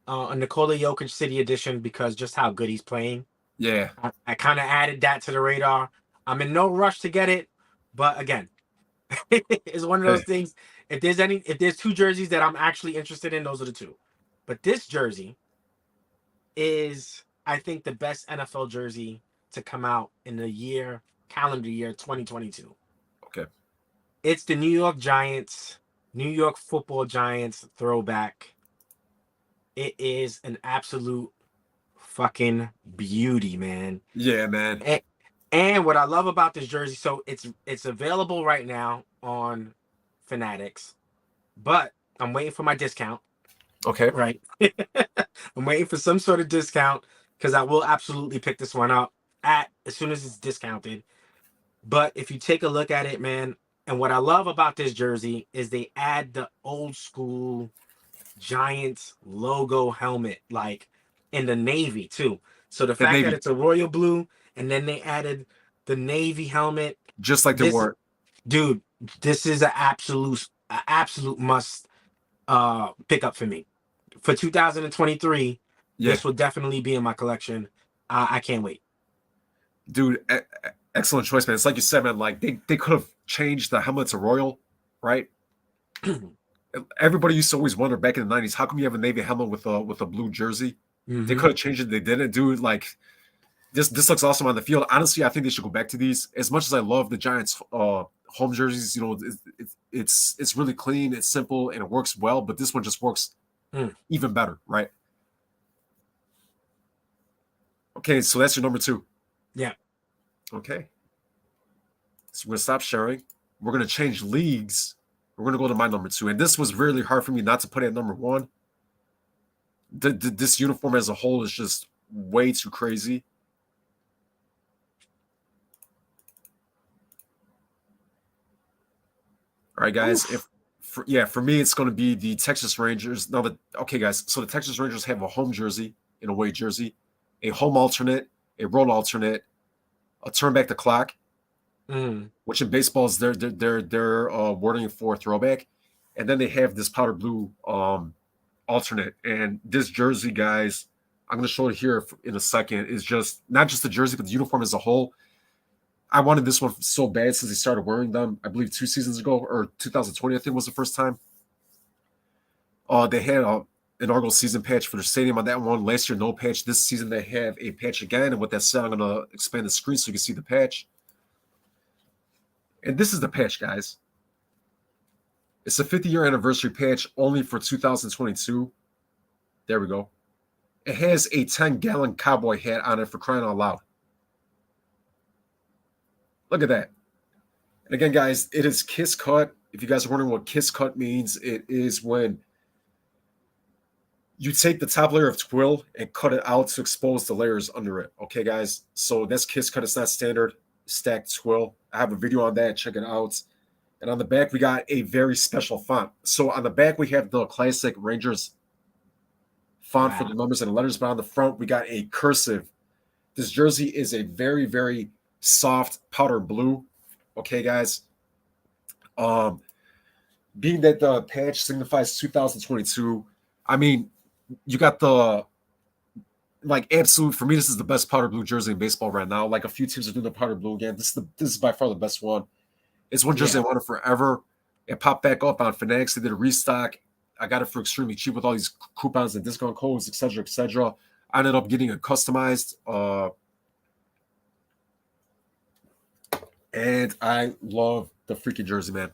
a Nikola Jokic City Edition because just how good he's playing.
Yeah.
I kind of added that to the radar. I'm in no rush to get it, but again, it's one of those things. If there's 2 jerseys that I'm actually interested in, those are the 2. But this jersey is, I think, the best NFL jersey to come out in the calendar year 2022.
Okay.
It's the New York Giants, New York Football Giants throwback. It is an absolute fucking beauty, man.
Yeah, man.
And, and what I love about this jersey, so it's available right now on Fanatics, but I'm waiting for my discount.
Okay.
Right. I'm waiting for some sort of discount because I will absolutely pick this one up at as soon as it's discounted. But if you take a look at it, man, and what I love about this jersey is they add the old school Giants logo helmet, like in the navy too. So the
The
fact that
Navy,
it's a royal blue and then they added the navy helmet,
just like they
this
wore.
dude, this is an absolute must pick up for me. For 2023,
Yeah,
this will definitely be in my collection. I can't wait.
dude, excellent choice, man. It's like you said, man. Like they could have changed the helmet to royal, right? Everybody used to always wonder back in the '90s, how come you have a navy helmet with a blue jersey? They
Hmm.
could have changed it. They didn't, dude. Like this looks awesome on the field. Honestly, I think they should go back to these. As much as I love the Giants home jerseys, it's really clean, it's simple, and it works well. But this one just works
Mm.
even better, right? Okay, so that's your number two.
Yeah.
Okay, so we're gonna stop sharing. We're gonna change leagues. We're gonna go to my number two, and this was really hard for me not to put it at number one. This uniform as a whole is just way too crazy. All right, guys.
Oof.
For me, it's going to be the Texas Rangers. Now, okay, guys. So the Texas Rangers have a home jersey, an away jersey, a home alternate, a road alternate, a turn back the clock,
Mm.
which in baseball is their wording for throwback, and then they have this powder blue alternate. And this jersey, guys, I'm going to show it here in a second. Is just not just the jersey, but the uniform as a whole. I wanted this one so bad since they started wearing them. I believe 2 seasons ago or 2020, I think was the first time. They had a inaugural season patch for the stadium on that one. Last year, no patch. This season, they have a patch again. And with that said, I'm going to expand the screen so you can see the patch. And this is the patch, guys. It's a 50-year anniversary patch only for 2022. There we go. It has a 10-gallon cowboy hat on it for crying out loud. Look at that. And again, guys, it is kiss cut. If you guys are wondering what kiss cut means, it is when you take the top layer of twill and cut it out to expose the layers under it. Okay, guys? So that's kiss cut. It's not standard stacked twill. I have a video on that. Check it out. And on the back, we got a very special font. So on the back, we have the classic Rangers font for
Wow.
the numbers and the letters, but on the front, we got a cursive. This jersey is a very, very soft powder blue. Okay, guys? Um, Being that the patch signifies 2022, I mean, you got the like absolute for me. This is the best powder blue jersey in baseball right now. Like a few teams are doing the powder blue again. This is by far the best one. It's one jersey
Yeah.
I wanted forever. It popped back up on Fanatics. They did a restock. I got it for extremely cheap with all these coupons and discount codes, etc., etc. I ended up getting it customized, and I love the freaking jersey, man.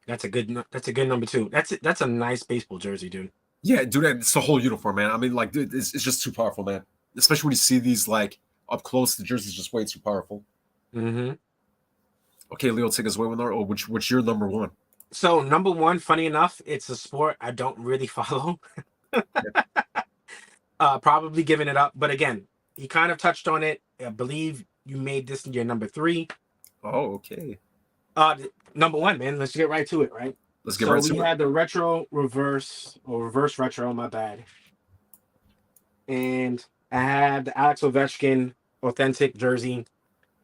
That's a good number two. That's a nice baseball jersey, dude.
Yeah, dude, it's the whole uniform, man. I mean, like, dude, it's just too powerful, man. Especially when you see these like up close, the jersey's just way too powerful.
Hmm.
Okay, Leo, take us away with our. Oh, which your number one?
So number one, funny enough, it's a sport I don't really follow. Probably giving it up, but again, he kind of touched on it. I believe you made this your number three.
Oh, okay.
Uh, Number one, man. Let's get right to it, right?
Let's get
So
right
we
to it.
had the retro reverse or reverse retro, my bad. And I had the Alex Ovechkin authentic jersey.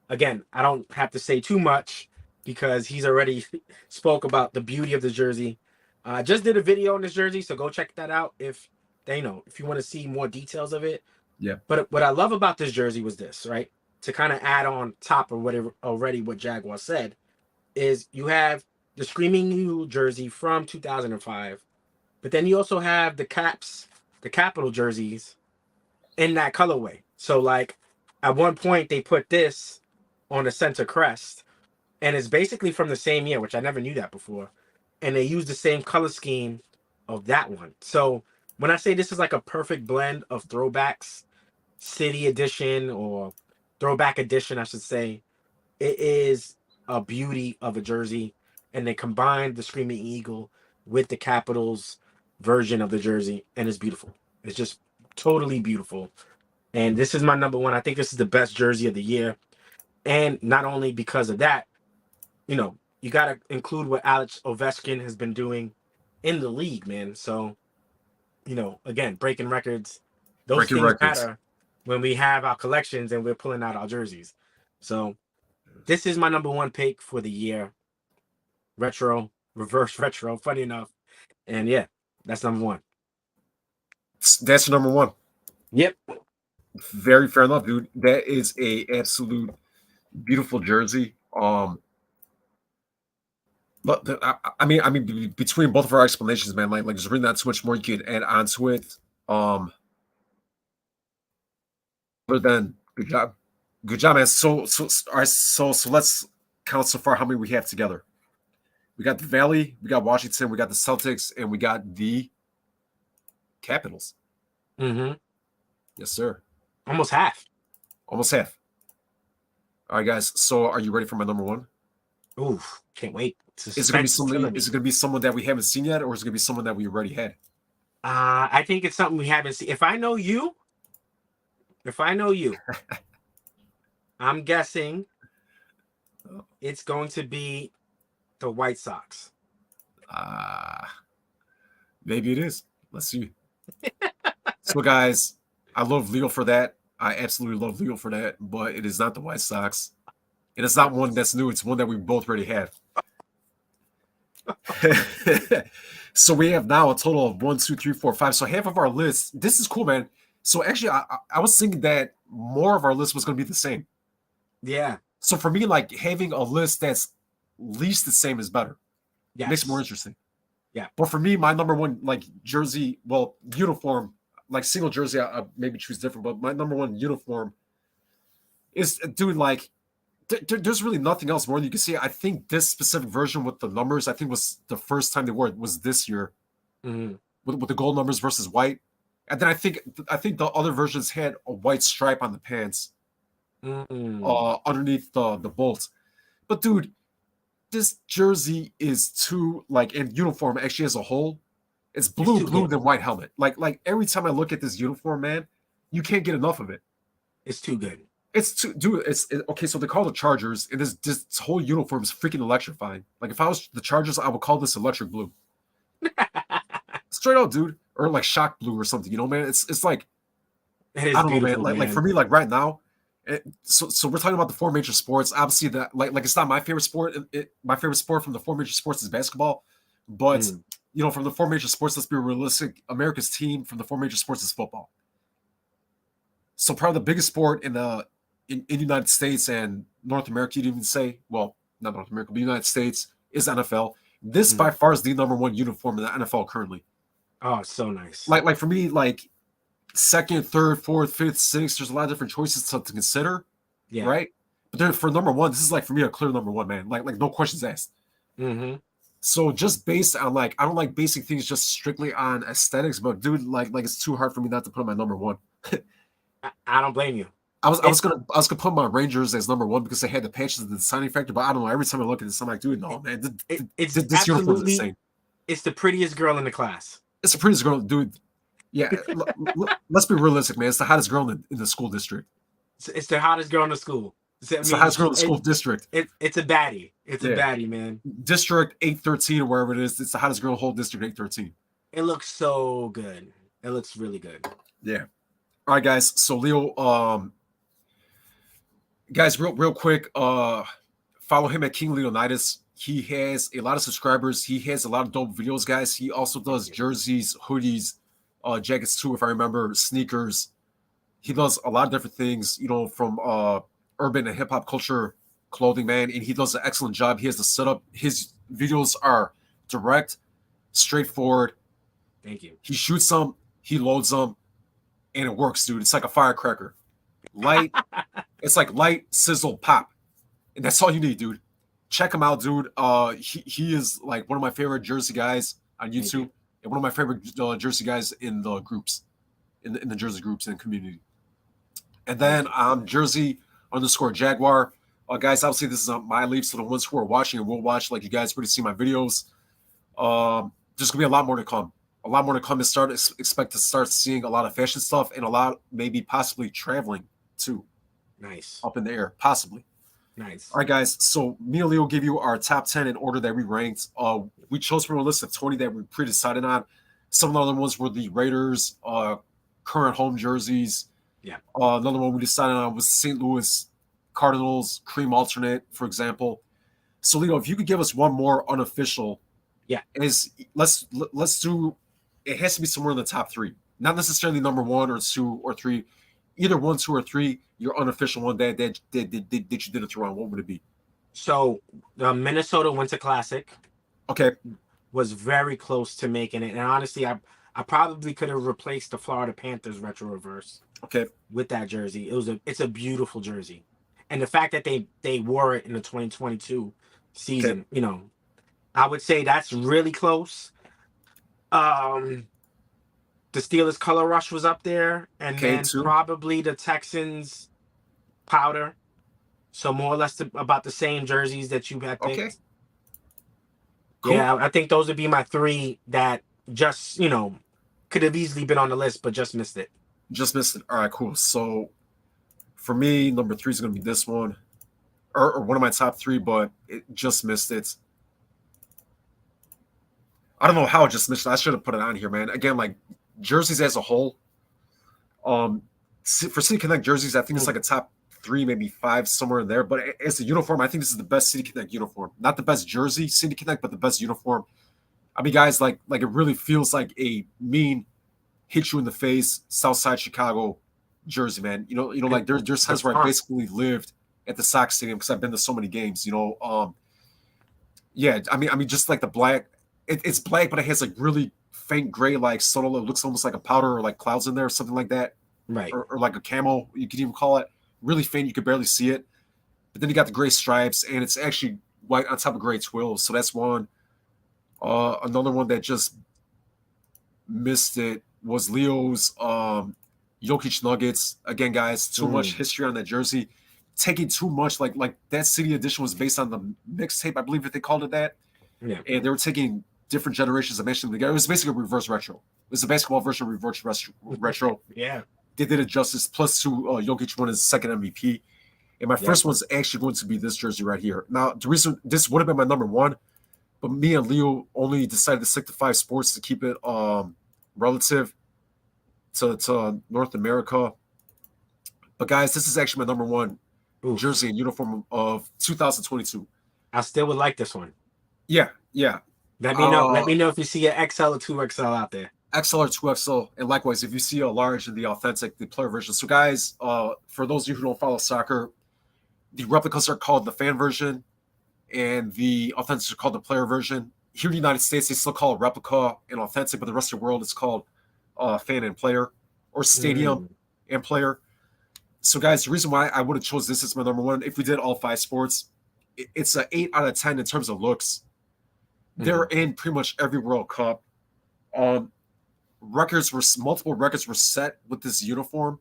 Again, I don't have to say too much because he's already spoke about the beauty of the jersey. I just did a video on this jersey, so go check that out if if you want to see more details of it.
Yeah.
But what I love about this jersey was this, right? To kind of add on top of whatever already what Jaguar said, is you have the Screaming Eagle jersey from 2005, but then you also have the Caps, the Capital jerseys in that colorway. So like at one point they put this on the center crest, and it's basically from the same year, which I never knew that before. And they use the same color scheme of that one. So when I say this is like a perfect blend of throwbacks, city edition or throwback edition, I should say, it is a beauty of a jersey. And they combined the Screaming Eagle with the Capitals version of the jersey, and it's beautiful. It's just totally beautiful. And this is my number one. I think this is the best jersey of the year. And not only because of that, you got to include what Alex Ovechkin has been doing in the league, man. So, again, breaking records, those
Breaking
things
records.
matter when we have our collections and we're pulling out our jerseys. So, this is my number one pick for the year. Retro, reverse retro, funny enough. And yeah, that's number one.
That's your number one.
Yep.
Very fair enough, dude. That is a absolute beautiful jersey. But I mean, between both of our explanations, man, like there's really not too much more you could add onto it. Other than good job, man. All right, so let's count so far how many we have together. We got the Valley, we got Washington, we got the Celtics, and we got the Capitals.
Mm-hmm.
Yes, sir.
Almost half.
Almost half. All right, guys. So, are you ready for my number one?
Ooh, can't wait.
Is it gonna be
Suspense is
somebody?
killing
Is
me.
it gonna be someone that we haven't seen yet, or is it gonna be someone that we already had?
I think it's something we haven't seen. If I know you, I'm guessing it's going to be the White Sox.
Uh maybe it is. Let's see. So, guys, I love Leo for that. I absolutely love Leo for that, but it is not the White Sox, and it's not one that's new. It's one that we both already have. So we have now a total of 1, 2, 3, 4, 5. So half of our list. This is cool, man. So actually, I was thinking that more of our list was going to be the same.
Yeah.
So for me, like having a list that's least the same is better. Makes it more
Yes.
interesting.
Yeah.
But for me, my number one like jersey, well, uniform, like single jersey, I maybe choose different. But my number one uniform is, dude, like there's really nothing else more than you can see. I think this specific version with the numbers, I think was the first time they wore it was this year
Mm-hmm.
with the gold numbers versus white. And then I think the other versions had a white stripe on the pants
Mm-hmm.
underneath the bolt. But dude, this jersey is too like in uniform actually as a whole. It's
It's
blue,
too
blue,
good.
then white helmet. Like every time I look at this uniform, man, you can't get enough of it.
It's too good.
It's too, dude. Okay. So they call the Chargers, and this whole uniform is freaking electrifying. Like if I was the Chargers, I would call this electric blue, straight out, dude, or like shock blue or something. You know, man. It's like
It
I
is
don't know, man.
beautiful,
Like for
man.
me, like right now. So we're talking about the four major sports. Obviously, that like it's not my favorite sport. My favorite sport from the four major sports is basketball, but
Mm.
from the four major sports, let's be realistic. America's team from the four major sports is football. So probably the biggest sport in the United States and North America, you'd even say, well, not North America, but the United States is NFL. This by
Mm.
far is the number one uniform in the NFL currently.
Oh, it's so nice.
Like for me, like second, third, fourth, fifth, sixth, there's a lot of different choices to consider,
Yeah.
right? But then for number one, this is like for me a clear number one, man. Like no questions asked.
Mm-hmm.
So just based on like I don't like basing things just strictly on aesthetics, but dude, like it's too hard for me not to put my number one.
I don't blame you.
I was
It,
gonna put my Rangers as number one because they had the patches of the deciding factor, but I don't know. Every time I look at this, I'm like, dude, no,
it,
man,
it's
this uniform is
absolutely,
insane.
it's the prettiest girl in the class.
It's the prettiest girl, dude. Yeah, let's be realistic, man. It's the hottest girl in the school district.
It's the hottest girl in the school. I
It's the
mean,
hottest girl in the school district.
it's a baddie. It's a
Yeah,
baddie, man.
District 813 or wherever it is. It's the hottest girl in the whole district 813.
It looks so good. It looks really good.
Yeah. All right, guys. So Leo, guys, real quick, follow him at King Leonidas. He has a lot of subscribers. He has a lot of dope videos, guys. He also
Thank
does
you.
jerseys, hoodies, jackets too, if I remember, sneakers. He does a lot of different things, from urban and hip hop culture clothing, man. And he does an excellent job. He has the setup. His videos are direct, straightforward.
Thank you.
He shoots them, he loads them, and it works, dude. It's like a firecracker. Light, it's like light, sizzle, pop. And that's all you need, dude. Check him out, dude. He is like one of my favorite Jersey guys on
Thank you.
YouTube, and one of my favorite Jersey guys in the groups, in the Jersey groups and community. And
Thank
then
you.
Jersey underscore Jaguar. Guys, obviously this is my leave, so the ones who are watching and will watch, like you guys already see my videos. There's gonna be a lot more to come. A lot more to come. And expect to start seeing a lot of fashion stuff and a lot, maybe possibly traveling too,
Nice.
up in the air, possibly.
Nice.
All right, guys. So me and Leo will give you our top 10 in order that we ranked. We chose from a list of 20 that we pre-decided on. Some of the other ones were the Raiders, current home jerseys.
Yeah.
Another one we decided on was St. Louis Cardinals cream alternate, for example. So Leo, if you could give us one more unofficial,
Yeah.
is let's do. It has to be somewhere in the top three, not necessarily number one or two or three. Either one, two, or three. Your unofficial one that you did it through on. What would it be?
So the Minnesota Winter Classic
Okay.
was very close to making it, and honestly, I probably could have replaced the Florida Panthers retro reverse
Okay.
with that jersey. It's a beautiful jersey, and the fact that they wore it in the 2022 season,
Okay.
you know, I would say that's really close. Um, the Steelers color rush was up there, and
Okay.
then
Two.
probably the Texans powder. So more or less about the same jerseys that you had
Okay.
picked.
Cool.
Yeah, I think those would be my three that just, could have easily been on the list, but just missed it.
Just missed it. All right. Cool. So for me, number three is going to be this one, or one of my top three, but it just missed it. I don't know how it just missed it. I should have put it on here, man. Again, like jerseys as a whole. For City Connect jerseys, I think it's like a top three, maybe five, somewhere in there. But as a uniform, I think this is the best City Connect uniform. Not the best jersey City Connect, but the best uniform. I mean, guys, like it really feels like a mean, hit you in the face, Southside Chicago jersey, man. Like there's times where I basically lived at the Sox Stadium because I've been to so many games. Yeah, I mean, just like the black, it's black, but it has like really faint gray, like subtle. It looks almost like a powder or like clouds in there, or something like that,
Right.
or like a camo. You could even call it really faint. You could barely see it, but then you got the gray stripes, and it's actually white on top of gray twills. So that's one. Another one that just missed it was Leo's Jokic Nuggets. Again, guys, too much history on that jersey. Taking too much, like that City Edition was based on the mixtape, I believe that they called it that.
Yeah.
And they were taking different generations of mashing them together. It was basically a reverse retro. It was a basketball version of reverse retro.
Yeah.
They did it justice. Plus, Jokic won his second MVP. And my first one's actually going to be this jersey right here. Now, the reason this would have been my number one, but me and Leo only decided to stick to 5 sports to keep it relative to North America. But guys, this is actually my number one jersey and uniform of 2022.
I still would like this one.
Yeah.
Let me know. Let me know if you see an XL or 2XL out there.
XL or 2XL, and likewise, if you see a large in the authentic, the player version. So, guys, for those of you who don't follow soccer, the replicas are called the fan version, and the authentics are called the player version. Here in the United States, they still call it replica and authentic, but the rest of the world it's called fan and player, or stadium and player. So, guys, the reason why I would have chose this as my number one, if we did all 5 sports, it's an 8 out of 10 in terms of looks. They're in pretty much every World Cup. Multiple records were set with this uniform.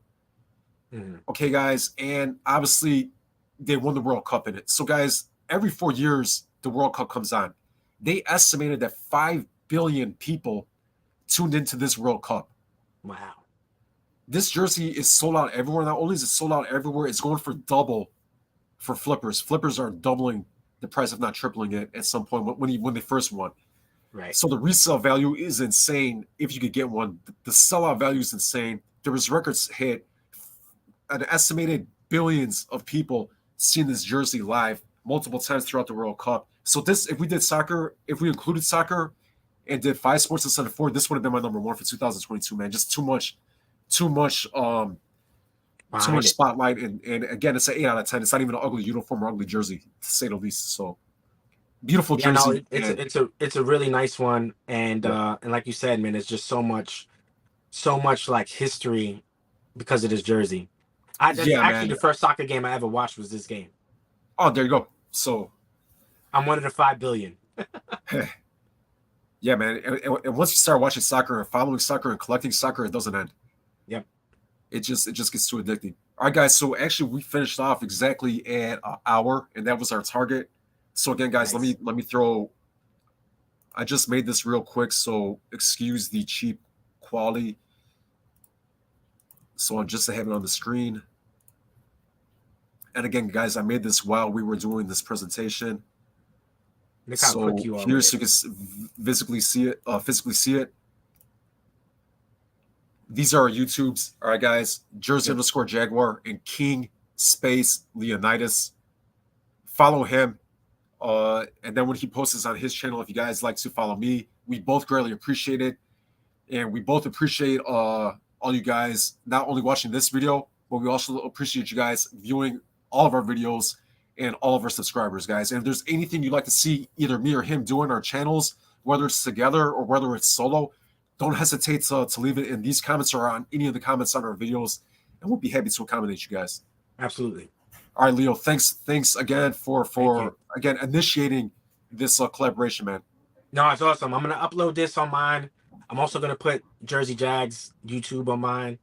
Okay, guys, and obviously they won the World Cup in it. So, guys, every 4 years the World Cup comes on. They estimated that 5 billion people tuned into this World Cup.
Wow.
This jersey is sold out everywhere. Not only is it sold out everywhere, it's going for double for flippers. Flippers are doubling the price, if not tripling it, at some point when they first won.
Right.
So the resale value is insane if you could get one. The sellout value is insane. There was records hit. An estimated billions of people seeing this jersey live multiple times throughout the World Cup. So this, if we included soccer and did 5 sports instead of 4, this would have been my number one for 2022, man. Just too much spotlight. And again, it's an 8 out of 10. It's not even an ugly uniform or ugly jersey, to say the least. So beautiful jersey.
No, it's a really nice one. And like you said, man, it's just so much like history because of this jersey. That's
Yeah,
actually
man.
the first soccer game I ever watched was this game.
Oh, there you go. So,
I'm one of the 5 billion.
yeah, man. And once you start watching soccer and following soccer and collecting soccer, it doesn't end.
Yep.
It just gets too addicting. All right, guys. So actually, we finished off exactly at an hour, and that was our target. So again, guys,
Nice.
let me throw. I just made this real quick, so excuse the cheap quality. So just to have it on the screen. And again, guys, I made this while we were doing this presentation.
Look how
So
quick you are
here,
with
so
it.
you can physically see it. These are our YouTubes. All right, guys. Jersey
Yep.
underscore Jaguar and King space Leonidas. Follow him. And then when he posts this on his channel, if you guys like to follow me, we both greatly appreciate it. And we both appreciate all you guys not only watching this video, but we also appreciate you guys viewing all of our videos and all of our subscribers, guys. And if there's anything you'd like to see either me or him do on our channels, whether it's together or whether it's solo, don't hesitate to leave it in these comments or on any of the comments on our videos, and we'll be happy to accommodate you guys.
Absolutely.
All right, Leo. Thanks again
Thank you.
for again initiating this collaboration, man.
No, it's awesome. I'm gonna upload this on mine. I'm also gonna put Jersey Jags YouTube on mine.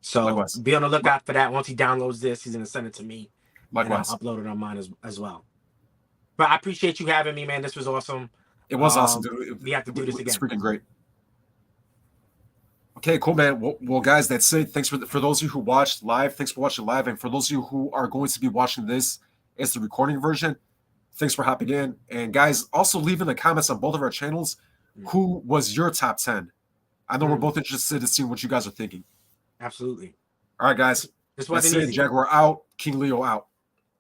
So
Likewise,
be on the lookout for that. Once he downloads this, he's gonna send it to me, and I'll
likewise.
upload it on mine as well. But I appreciate you having me, man. This was awesome.
It was awesome, dude.
We have to do this
It's
again.
freaking great. Okay, cool, man. Well, guys, that's it. Thanks for those of you who watched live. Thanks for watching live, and for those of you who are going to be watching this as the recording version, thanks for hopping in. And guys, also leave in the comments on both of our channels who was your top 10. I know we're both interested in seeing what you guys are thinking.
Absolutely.
All right, guys.
This
That's
wasn't
it.
easy.
Jaguar out. King Leo out.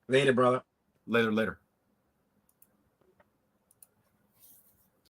Later, brother.
Later.